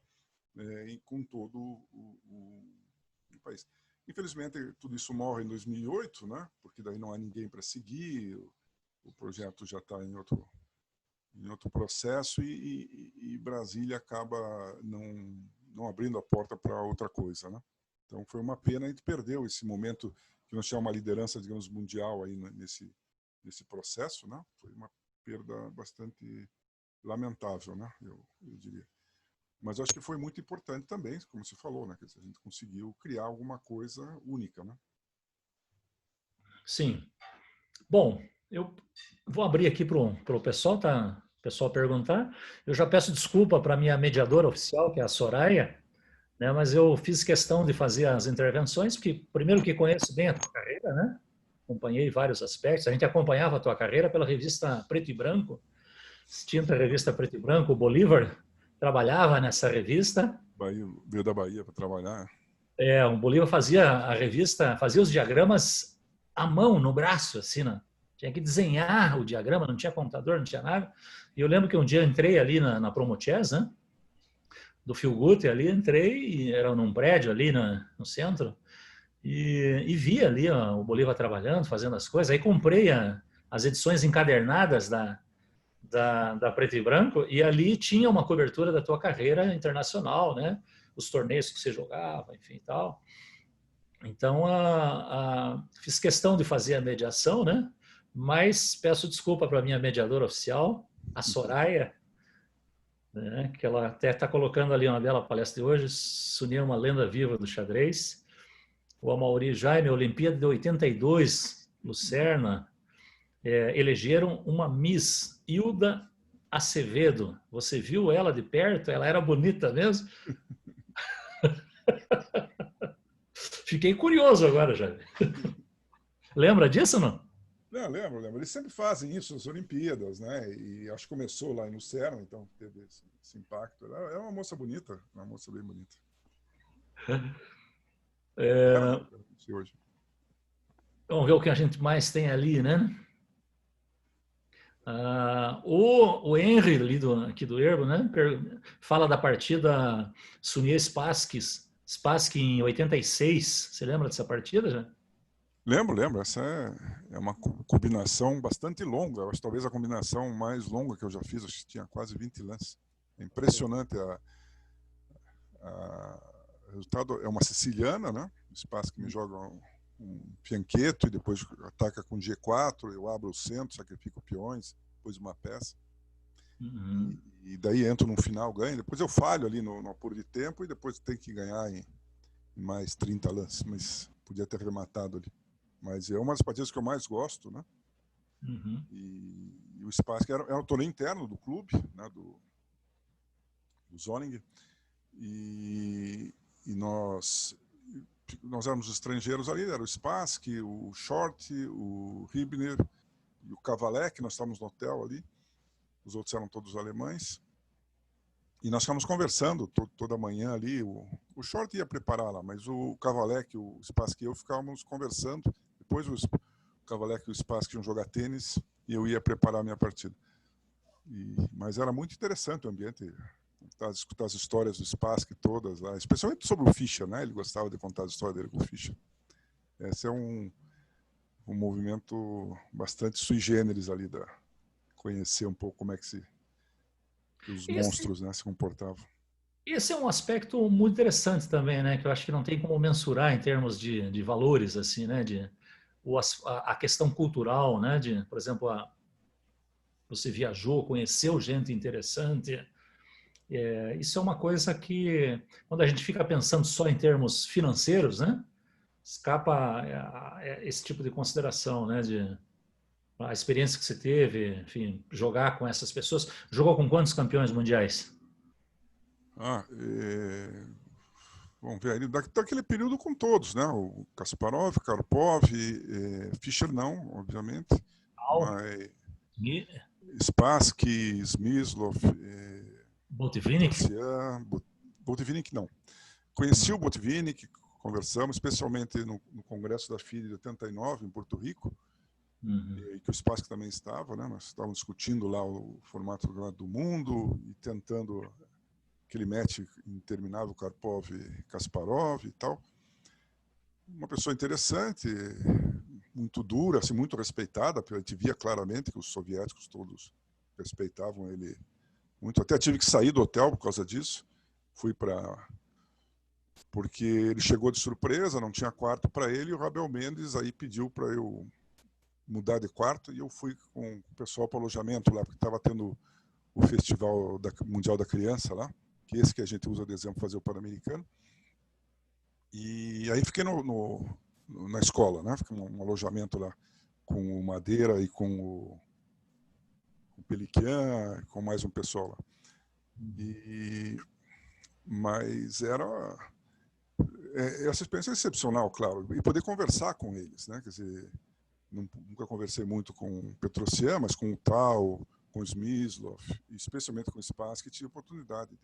com todo o país. Infelizmente, tudo isso morre em 2008, né? Porque daí não há ninguém para seguir, o projeto já está em outro processo e Brasília acaba não abrindo a porta para outra coisa, né? Então foi uma pena, a gente perdeu esse momento que nós tínhamos uma liderança, digamos, mundial aí nesse processo, né? Foi uma perda bastante lamentável, né? Eu diria. Mas eu acho que foi muito importante também, como você falou, né? Que a gente conseguiu criar alguma coisa única, né? Sim. Bom, eu vou abrir aqui para o pessoal, tá? O pessoal perguntar. Eu já peço desculpa para a minha mediadora oficial, que é a Soraya, né? Mas eu fiz questão de fazer as intervenções, porque primeiro que conheço bem a tua carreira, né? Acompanhei vários aspectos. A gente acompanhava a tua carreira pela revista Preto e Branco, extinta revista Preto e Branco, o Bolívar trabalhava nessa revista. Veio da Bahia para trabalhar. O Bolívar fazia a revista, fazia os diagramas à mão, no braço, assim, né? Tinha que desenhar o diagrama, não tinha computador, não tinha nada. E eu lembro que um dia eu entrei ali na Promochess, né? Do Phil Guthrie ali, entrei, e era num prédio ali no centro, e vi ali o Bolívar trabalhando, fazendo as coisas. Aí comprei as edições encadernadas da Preto e Branco, e ali tinha uma cobertura da tua carreira internacional, né? Os torneios que você jogava, enfim, tal. Então, fiz questão de fazer a mediação, né? Mas peço desculpa para a minha mediadora oficial, a Soraya, né? Que ela até está colocando ali uma bela palestra de hoje, Sunir, uma lenda viva do xadrez. O Amaury Jaime, Olimpíada de 82, Lucerna, elegeram uma Miss, Hilda Acevedo. Você viu ela de perto? Ela era bonita mesmo? Fiquei curioso agora, já. Lembra disso, não? Não, lembro. Eles sempre fazem isso nas Olimpíadas, né? E acho que começou lá em Lucerna, então teve esse impacto. É uma moça bonita, uma moça bem bonita. Hoje. Vamos ver o que a gente mais tem ali, né? O Henry, ali aqui do Erbo, né, fala da partida Sunier-Spassky em 86. Você lembra dessa partida já? Lembro. Essa é uma combinação bastante longa. Eu acho talvez a combinação mais longa que eu já fiz. Acho que tinha quase 20 lances. É impressionante. O resultado é uma siciliana, né? O Spassky me joga um fianchetto e depois ataca com G4. Eu abro o centro, sacrifico peões, depois uma peça. Uhum. E daí entro no final, ganho. Depois eu falho ali no apuro de tempo e depois tem que ganhar em mais 30 lances. Mas podia ter rematado ali. Mas é uma das partidas que eu mais gosto, né? Uhum. E o Spassky era um torneio interno do clube, né? Do Zoning. E nós éramos estrangeiros ali, era o Spassky, o Short, o Hibner e o Kavalek, nós estávamos no hotel ali, os outros eram todos alemães, e nós ficamos conversando toda manhã ali, o Short ia preparar lá, mas o Kavalek, o Spassky e eu ficávamos conversando, depois o Kavalek e o Spassky iam jogar tênis e eu ia preparar a minha partida. Mas era muito interessante o ambiente, escutar as histórias do Spassky todas lá, especialmente sobre o Fischer, né? Ele gostava de contar a história dele com o Fischer. Esse é um movimento bastante sui generis ali, conhecer um pouco como é que os monstros, né, se comportavam. Esse é um aspecto muito interessante também, né? Que eu acho que não tem como mensurar em termos de valores, assim, né? A questão cultural, né? Por exemplo, você viajou, conheceu gente interessante. Isso é uma coisa que, quando a gente fica pensando só em termos financeiros, né? Escapa esse tipo de consideração, né? A experiência que você teve, enfim, jogar com essas pessoas. Jogou com quantos campeões mundiais? Vamos ver aí, daquele período com todos, né? O Kasparov, Karpov, Fischer não, obviamente, mas Spassky, Smyslov, Botvinnik? Petrosian, Botvinnik não. Conheci o Botvinnik, conversamos, especialmente no Congresso da FIDE de 89, em Porto Rico, e que o Spassky também estava, né? Nós estávamos discutindo lá o formato do mundo e tentando aquele match interminável Karpov e Kasparov e tal. Uma pessoa interessante, muito dura, assim, muito respeitada, porque a gente via claramente que os soviéticos todos respeitavam ele muito. Até tive que sair do hotel por causa disso. Porque ele chegou de surpresa, não tinha quarto para ele, e o Rabel Mendes aí pediu para eu mudar de quarto, e eu fui com o pessoal para o alojamento lá, porque estava tendo o Festival Mundial da Criança lá, que é esse que a gente usa de exemplo para fazer o Pan-Americano. E aí fiquei na escola, né? Fiquei num alojamento lá com o Madeira e com o Peliquian, com mais um pessoal lá. Mas essa experiência é excepcional, claro, e poder conversar com eles, né? Quer dizer, nunca conversei muito com o Petrosian, mas com o Tal, com o Smyslov, especialmente com o Spassky, tive a oportunidade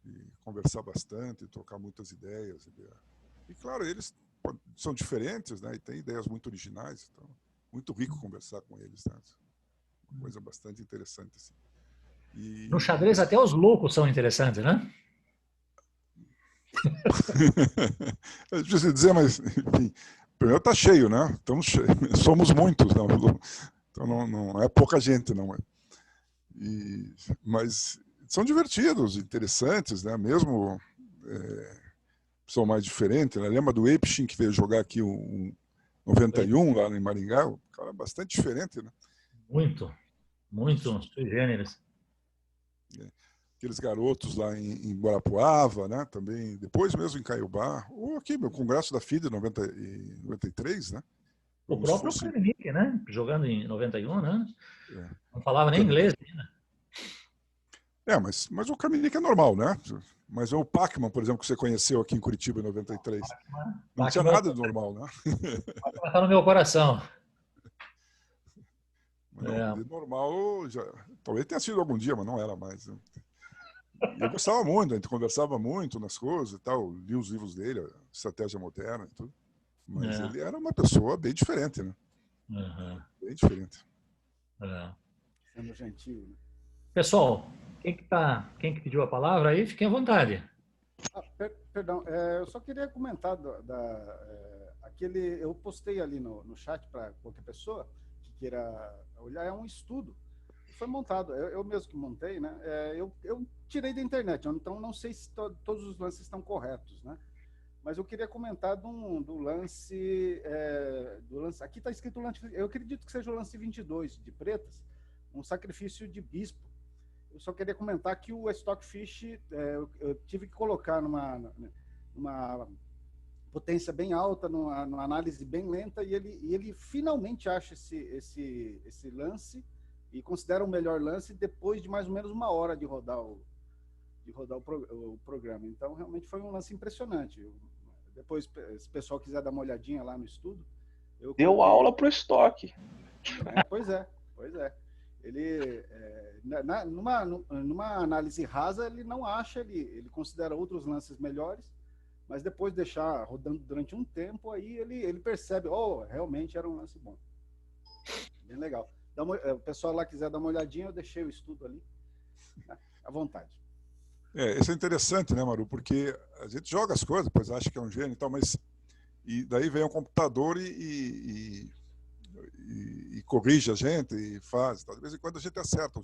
de conversar bastante, trocar muitas ideias. E claro, eles são diferentes, né? E têm ideias muito originais, então muito rico conversar com eles, né? Uma coisa bastante interessante, assim. No xadrez até os loucos são interessantes, né? É difícil dizer, mas enfim, primeiro está cheio, né? Somos muitos, não, então não é pouca gente, não. Mas são divertidos, interessantes, né? Mesmo são mais diferentes. Né? Lembra do Epstein que veio jogar aqui um 91 lá em Maringá? O cara é bastante diferente, né? Muito sui generis. Aqueles garotos lá em Guarapuava, né? Também, depois mesmo em Caiobá, ou aqui, meu congresso da FIDE em 93, né? O próprio Kramnik, né? Jogando em 91, né? Não falava nem inglês ainda. Mas o Kramnik é normal, né? Mas o Pacman, por exemplo, que você conheceu aqui em Curitiba em 93, não tinha nada de normal, né? Está no meu coração. Não, de normal, talvez tenha sido algum dia, mas não era mais. Né? Eu gostava muito, a gente conversava muito nas coisas e tal, li os livros dele, a Estratégia Moderna e tudo. Mas ele era uma pessoa bem diferente, né? Bem diferente. Sendo gentil, né? Pessoal, quem que pediu a palavra aí, fiquem à vontade. Perdão, eu só queria comentar eu postei ali no chat para qualquer pessoa que queira olhar, é um estudo que foi montado, eu mesmo que montei, né? Eu tirei da internet, então não sei se todos os lances estão corretos, né? Mas eu queria comentar do lance, aqui está escrito lance, eu acredito que seja o lance 22 de pretas, um sacrifício de bispo. Eu só queria comentar que o Stockfish, eu tive que colocar numa potência bem alta, numa análise bem lenta, e ele finalmente acha esse lance e considera o melhor lance depois de mais ou menos 1 hora de rodar o programa. Então, realmente foi um lance impressionante. Depois, se o pessoal quiser dar uma olhadinha lá no estudo... Deu aula para o estoque. Pois é. Ele, numa análise rasa, ele não acha, ele considera outros lances melhores, mas depois de deixar rodando durante um tempo, aí ele percebe, realmente era um lance bom. Bem legal. O pessoal lá quiser dar uma olhadinha, eu deixei o estudo ali, né? À vontade. Isso é interessante, né, Maru? Porque a gente joga as coisas, depois acha que é um gênio e tal, mas e daí vem um computador e corrige a gente e faz. Tá? De vez em quando a gente acerta o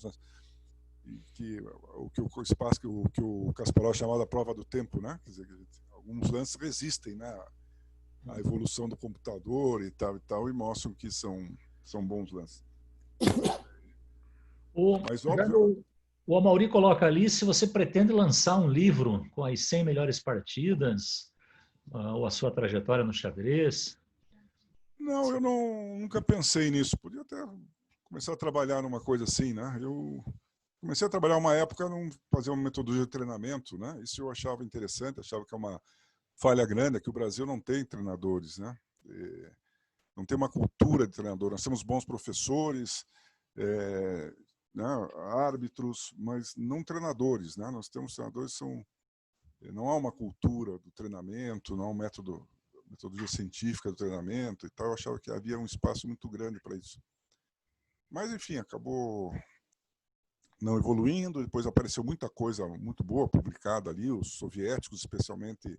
que o Kasparov chamava da prova do tempo, né? Quer dizer, alguns lances resistem, né, à evolução do computador e tal, e mostram que são bons lances. Mas, óbvio, o Amaury coloca ali se você pretende lançar um livro com as 100 melhores partidas, ou a sua trajetória no xadrez. Não, eu nunca pensei nisso. Podia até começar a trabalhar numa coisa assim, né? Eu comecei a trabalhar uma época, fazer uma metodologia de treinamento, né? Isso eu achava interessante, achava que é uma falha grande, é que o Brasil não tem treinadores, né? Não tem uma cultura de treinador. Nós temos bons professores, né, árbitros, mas não treinadores, né? Nós temos treinadores não há uma cultura do treinamento, não há metodologia científica do treinamento e tal. Eu achava que havia um espaço muito grande para isso. Mas, enfim, acabou não evoluindo. Depois apareceu muita coisa muito boa publicada ali, os soviéticos, especialmente,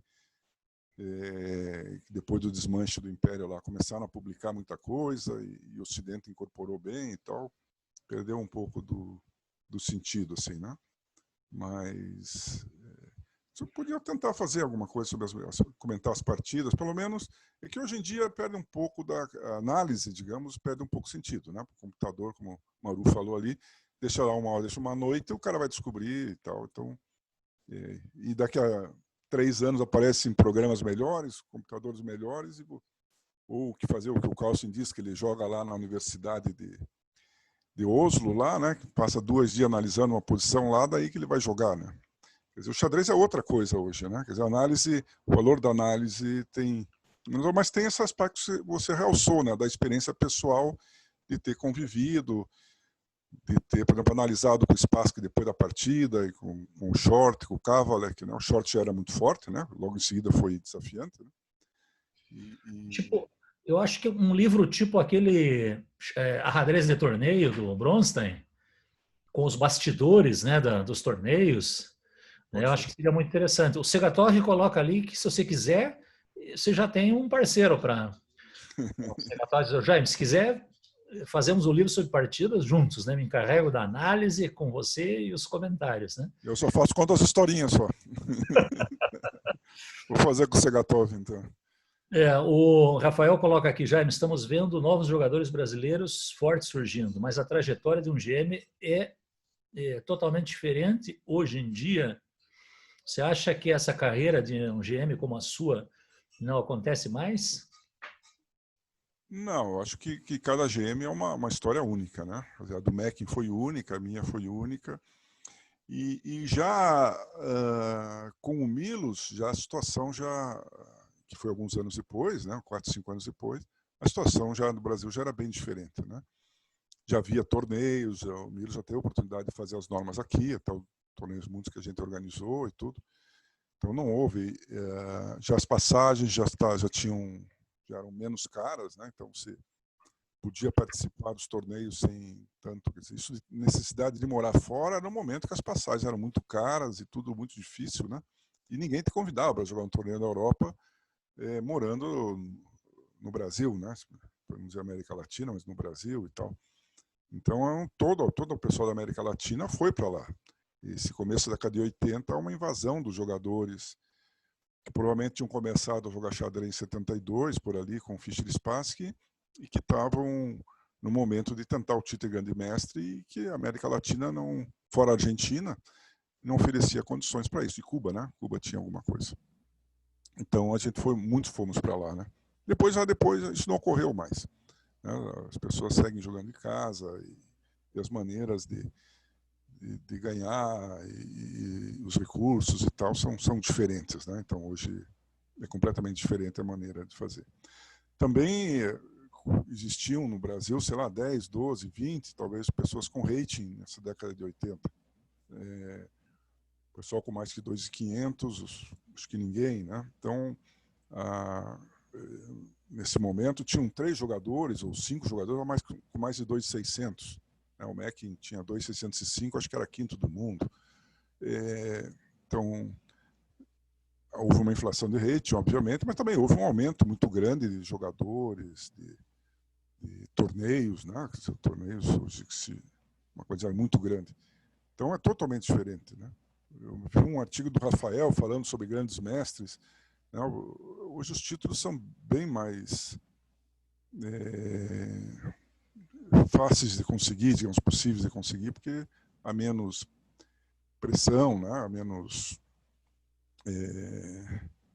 depois do desmanche do Império lá, começaram a publicar muita coisa e o Ocidente incorporou bem e tal. Perdeu um pouco do sentido, assim, né? Mas você podia tentar fazer alguma coisa sobre comentar as partidas, pelo menos. É que hoje em dia perde um pouco da análise, digamos, perde um pouco o sentido, né? O computador, como o Maru falou ali, deixa lá 1 hora, deixa 1 noite, e o cara vai descobrir e tal. Então, e daqui a 3 anos aparecem programas melhores, computadores melhores, ou o que o Carlsen diz, que ele joga lá na Universidade de Oslo, lá, né? Passa 2 dias analisando uma posição lá, daí que ele vai jogar, né? Quer dizer, o xadrez é outra coisa hoje, né? Quer dizer, o valor da análise tem... Mas tem esse aspecto que você realçou, né? Da experiência pessoal, de ter convivido, de ter, por exemplo, analisado com o Spassky depois da partida, e com o Short, com o Kavalek, né? O Short já era muito forte, né? Logo em seguida foi desafiante, né? Tipo, eu acho que um livro tipo aquele Ajedrez de Torneio, do Bronstein, com os bastidores, né, dos torneios, né, eu acho que seria muito interessante. O Segatov coloca ali que, se você quiser, você já tem um parceiro para... O Segatov diz, Jaime, se quiser, fazemos um livro sobre partidas juntos, né? Me encarrego da análise com você e os comentários, né? Eu só faço conta as historinhas, só. Vou fazer com o Segatov, então. O Rafael coloca aqui, Jaime, estamos vendo novos jogadores brasileiros fortes surgindo, mas a trajetória de um GM é totalmente diferente hoje em dia. Você acha que essa carreira de um GM como a sua não acontece mais? Não, eu acho que cada GM é uma história única, né? A do Mecking foi única, a minha foi única. E já com o Milos, já a situação que foi alguns anos depois, né? 4, 5 anos depois, a situação já no Brasil já era bem diferente, né? Já havia torneios, o Milos já teve a oportunidade de fazer as normas aqui, até torneios muitos que a gente organizou e tudo. Então não houve, já as passagens já eram menos caras, né? Então podia participar dos torneios sem tanto. Isso de necessidade de morar fora no momento que as passagens eram muito caras e tudo muito difícil, né? E ninguém te convidava para jogar um torneio na Europa morando no Brasil, né? Para não dizer América Latina, mas no Brasil e tal. Então, todo o pessoal da América Latina foi para lá. Esse começo da década de 80 é uma invasão dos jogadores que provavelmente tinham começado a jogar xadrez em 72, por ali, com Fischer e Spassky, e que estavam no momento de tentar o título de grande mestre e que a América Latina, não, fora a Argentina, não oferecia condições para isso. E Cuba, né? Cuba tinha alguma coisa. Então, a gente muitos fomos para lá, né? Depois isso não ocorreu mais. Né? As pessoas seguem jogando em casa e as maneiras de ganhar e os recursos e tal são diferentes, né? Então hoje é completamente diferente a maneira de fazer. Também existiam no Brasil, sei lá, 10, 12, 20, talvez pessoas com rating nessa década de 80. Pessoal com mais que 2.500, acho que ninguém, né? Então, nesse momento, tinham 3 jogadores ou 5 jogadores com mais de 2.600. O Mackin tinha 2.605, acho que era quinto do mundo. Então, houve uma inflação de rating, obviamente, mas também houve um aumento muito grande de jogadores, de torneios, né? Torneios hoje uma quantidade muito grande. Então, é totalmente diferente, né? Eu vi um artigo do Rafael falando sobre grandes mestres. Né? Hoje os títulos são bem mais fáceis de conseguir, digamos, possíveis de conseguir, porque há menos pressão, né? Há menos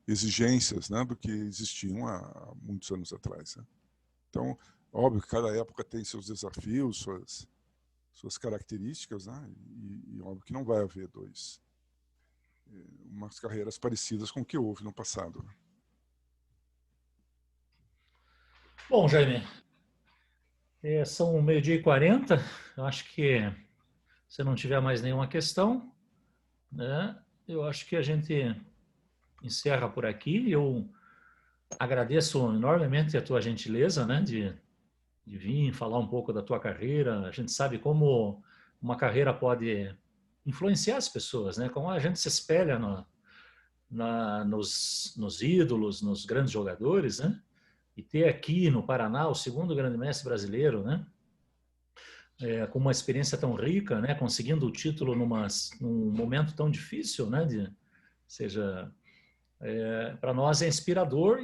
exigências, né? Do que existiam há muitos anos atrás. Né? Então, óbvio que cada época tem seus desafios, suas características, né? E óbvio que não vai haver umas carreiras parecidas com o que houve no passado. Né? Bom, Jaime, são 12h40. Eu acho que se não tiver mais nenhuma questão, né, eu acho que a gente encerra por aqui. Eu agradeço enormemente a tua gentileza, né, de vir falar um pouco da tua carreira. A gente sabe como uma carreira pode influenciar as pessoas, né? Como a gente se espelha nos ídolos, nos grandes jogadores, né? E ter aqui no Paraná o segundo grande mestre brasileiro, né? Com uma experiência tão rica, né? Conseguindo o título num momento tão difícil, né? Seja, para nós é inspirador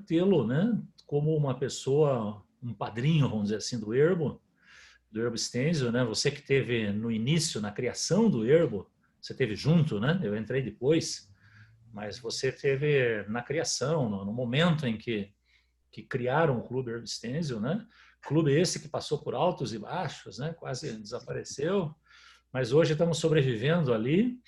tê-lo, né? Como uma pessoa, um padrinho, vamos dizer assim, do Erbo Stenzio, né? Você que teve no início, na criação do Erbo, você teve junto, né? Eu entrei depois, mas você teve na criação, no momento em que criaram o Clube Erbo Stenzio, né? Clube esse que passou por altos e baixos, né? Quase desapareceu, mas hoje estamos sobrevivendo ali,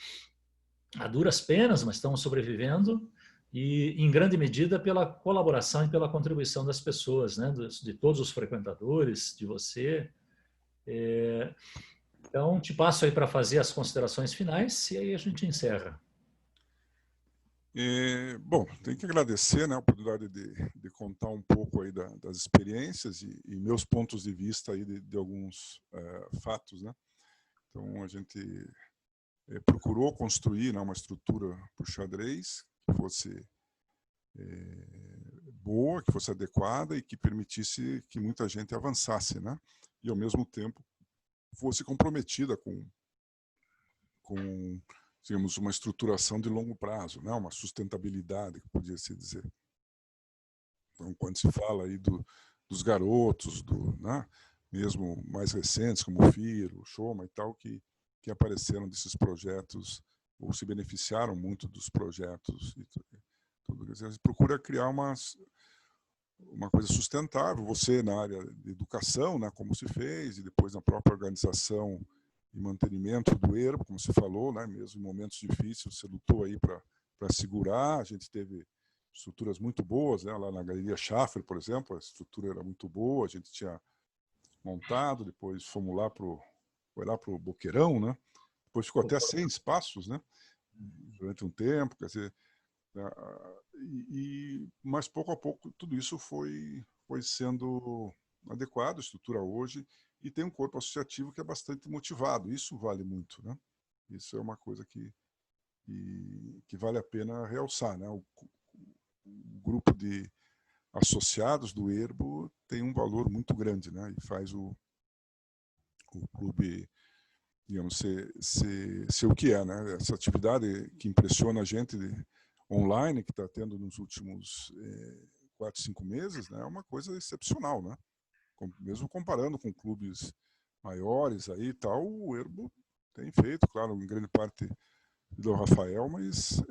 a duras penas, mas estamos sobrevivendo, e em grande medida pela colaboração e pela contribuição das pessoas, né? De todos os frequentadores, de você. Então, te passo aí para fazer as considerações finais e aí a gente encerra. Bom, tenho que agradecer, né, a oportunidade de contar um pouco aí das experiências e meus pontos de vista aí de alguns fatos, né? Então, a gente procurou construir, né, uma estrutura para o xadrez que fosse boa, que fosse adequada e que permitisse que muita gente avançasse, né? E, ao mesmo tempo, fosse comprometida com digamos, uma estruturação de longo prazo, né? Uma sustentabilidade, que podia se dizer. Então, quando se fala aí dos garotos, né? Mesmo mais recentes, como o Firo, o Shoma e tal, que apareceram desses projetos ou se beneficiaram muito dos projetos. E tudo. A gente procura criar uma coisa sustentável. Você na área de educação, né? Como se fez, e depois na própria organização e mantenimento do Erbo, como você falou, né? Mesmo em momentos difíceis, você lutou aí para segurar. A gente teve estruturas muito boas, né? Lá na Galeria Schaffer, por exemplo, a estrutura era muito boa, a gente tinha montado, depois fomos lá foi lá pro Boqueirão, né? Depois ficou até 100 espaços, né? Durante um tempo, quer dizer, mas pouco a pouco tudo isso foi sendo adequado, estrutura hoje, e tem um corpo associativo que é bastante motivado. Isso vale muito, né? Isso é uma coisa que vale a pena realçar, né? O grupo de associados do Erbo tem um valor muito grande, né? E faz o clube, digamos, ser o que é, né? Essa atividade que impressiona a gente online, que está tendo nos últimos 4, 5 meses, né? É uma coisa excepcional, né? Mesmo comparando com clubes maiores aí e tal, o Erbo tem feito, claro, em grande parte do Rafael, mas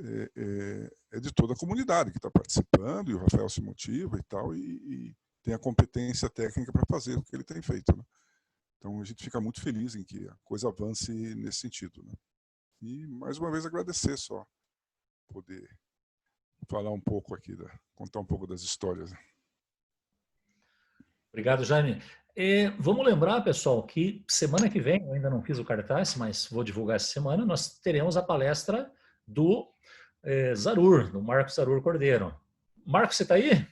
é de toda a comunidade que está participando, e o Rafael se motiva e tal, e tem a competência técnica para fazer o que ele tem feito, né? Então a gente fica muito feliz em que a coisa avance nesse sentido, né? E mais uma vez agradecer só poder falar um pouco aqui, contar um pouco das histórias, né? Obrigado, Jaime. Vamos lembrar, pessoal, que semana que vem, eu ainda não fiz o cartaz, mas vou divulgar essa semana, nós teremos a palestra do Zarur, do Marcos Zarur Cordeiro. Marcos, você está aí?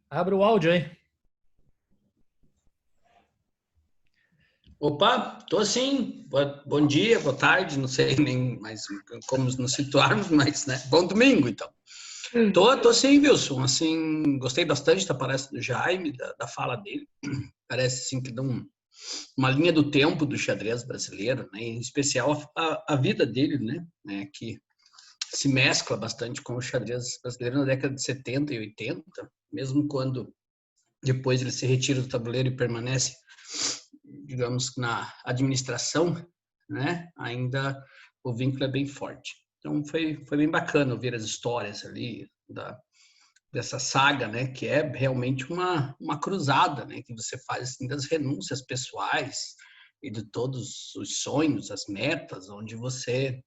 Abre o áudio aí. Opa, tô sim. Bom dia, boa tarde, não sei nem mais como nos situarmos, mas, né? Bom domingo, então. Tô sim, Wilson. Assim, gostei bastante da palestra do Jaime, da fala dele. Parece assim que dá uma linha do tempo do xadrez brasileiro, né? Em especial a vida dele, né? Que se mescla bastante com o xadrez brasileiro na década de 70 e 80, mesmo quando depois ele se retira do tabuleiro e permanece, digamos, na administração, né? Ainda o vínculo é bem forte. Então foi bem bacana ouvir as histórias ali dessa saga, né? Que é realmente uma cruzada, né? Que você faz assim, das renúncias pessoais e de todos os sonhos, as metas, onde você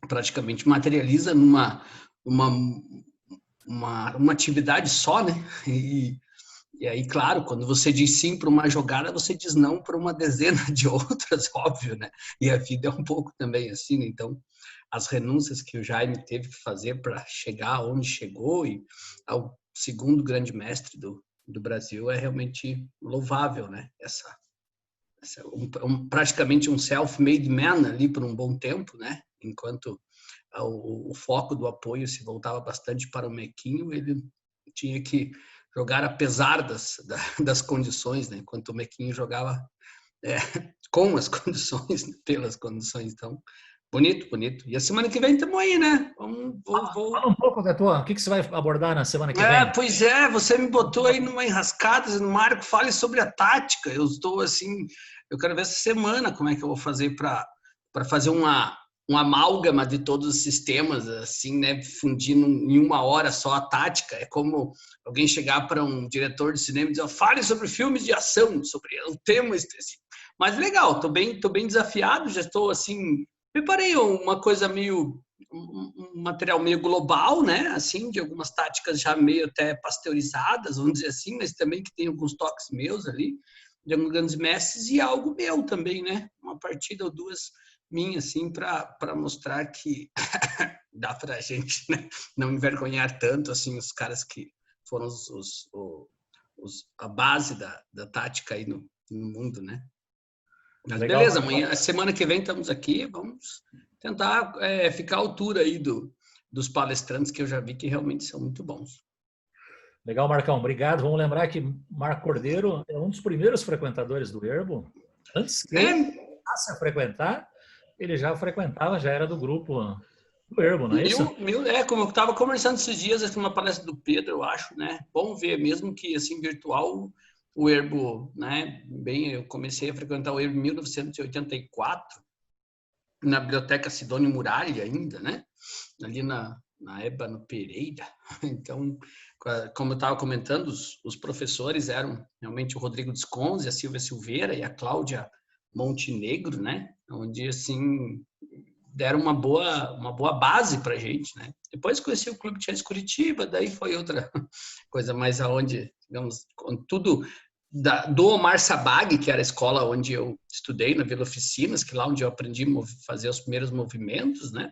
praticamente materializa numa uma atividade só, né? E aí, claro, quando você diz sim para uma jogada, você diz não para uma dezena de outras, óbvio, né? E a vida é um pouco também assim, né? Então, as renúncias que o Jaime teve que fazer para chegar onde chegou e ao segundo grande mestre do Brasil é realmente louvável, né? Praticamente um self-made man ali por um bom tempo, né? Enquanto o foco do apoio se voltava bastante para o Mequinho, ele tinha que jogar apesar das condições, né? Enquanto o Mequinho jogava com as condições, pelas condições. Então, bonito. E a semana que vem estamos aí, né? Fala um pouco da tua... O que você vai abordar na semana que vem? Pois é, você me botou aí numa enrascada, Marco, fale sobre a tática. Eu estou assim... Eu quero ver essa semana como é que eu vou fazer para fazer um amálgama de todos os sistemas, assim, né? Fundir em uma hora só a tática. É como alguém chegar para um diretor de cinema e dizer, fale sobre filmes de ação, sobre o tema. Assim. Mas legal, tô bem desafiado, já estou assim... Preparei uma coisa um material meio global, né? Assim, de algumas táticas já meio até pasteurizadas, vamos dizer assim, mas também que tem alguns toques meus ali, de alguns grandes mestres e algo meu também, né? Uma partida ou duas minhas, assim, para mostrar que dá para a gente, né, não envergonhar tanto, assim, os caras que foram a base da tática aí no mundo, né? Mas legal, beleza, amanhã, semana que vem estamos aqui, vamos tentar ficar à altura aí dos palestrantes que eu já vi que realmente são muito bons. Legal, Marcão, obrigado. Vamos lembrar que Marco Cordeiro é um dos primeiros frequentadores do Erbo. Antes que ele passe a frequentar, ele já frequentava, já era do grupo do Erbo, não é isso? Como eu estava conversando esses dias, aqui uma palestra do Pedro, eu acho, né? Bom ver, mesmo que assim, virtual, o Erbo, né? Eu comecei a frequentar o Erbo em 1984, na Biblioteca Sidônio Muralha ainda, né? Ali na Ébano Pereira. Então, como eu estava comentando, os professores eram realmente o Rodrigo Desconze, a Silvia Silveira e a Cláudia Montenegro, né? Onde, assim, deram uma boa base para a gente, né? Depois conheci o Clube Chess Curitiba, daí foi outra coisa mais aonde, digamos, tudo do Omar Sabag, que era a escola onde eu estudei, na Vila Oficinas, que lá onde eu aprendi a fazer os primeiros movimentos, né?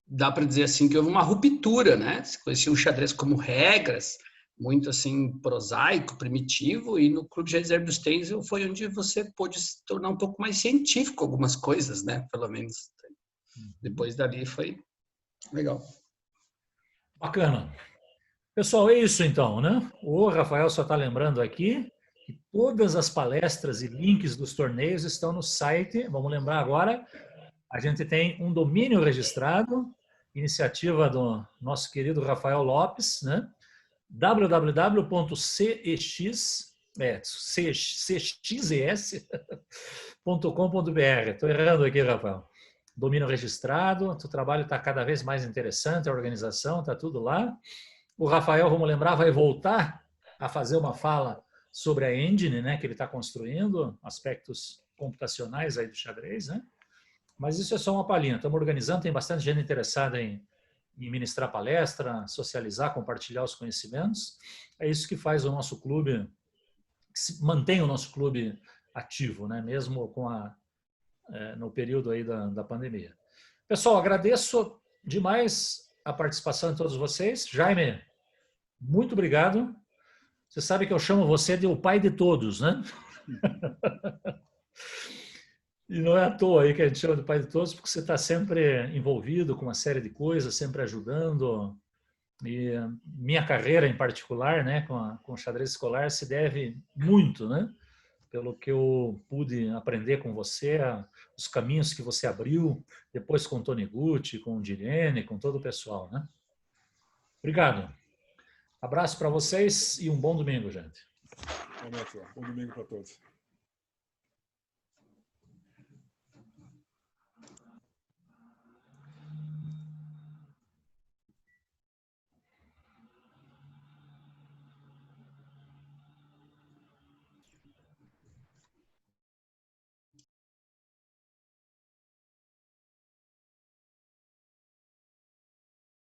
dá para dizer assim que houve uma ruptura, né? Se conhecia o xadrez como regras, muito assim prosaico, primitivo, e no Clube Jair dos Tenzel foi onde você pôde se tornar um pouco mais científico algumas coisas, né? Pelo menos. Depois dali foi legal. Bacana. Pessoal, é isso então, né? O Rafael só está lembrando aqui que todas as palestras e links dos torneios estão no site. Vamos lembrar agora, a gente tem um domínio registrado, iniciativa do nosso querido Rafael Lopes, né? www.cxes.com.br. Estou errando aqui, Rafael. Domínio registrado, o trabalho está cada vez mais interessante, a organização está tudo lá. O Rafael, vamos lembrar, vai voltar a fazer uma fala sobre a engine, né, que ele está construindo, aspectos computacionais aí do xadrez, né? Mas isso é só uma palhinha. Estamos organizando, tem bastante gente interessada em ministrar palestra, socializar, compartilhar os conhecimentos. É isso que faz o nosso clube, que mantém o nosso clube ativo, né? Mesmo com no período aí da pandemia. Pessoal, agradeço demais a participação de todos vocês. Jaime, muito obrigado. Você sabe que eu chamo você de o pai de todos, né? E não é à toa aí que a gente chama de pai de todos, porque você está sempre envolvido com uma série de coisas, sempre ajudando. E minha carreira em particular, né, com o xadrez escolar, se deve muito, né, pelo que eu pude aprender com você, os caminhos que você abriu, depois com o Tony Gucci, com o Direne, com todo o pessoal, né? Obrigado. Abraço para vocês e um bom domingo, gente. Bom domingo para todos.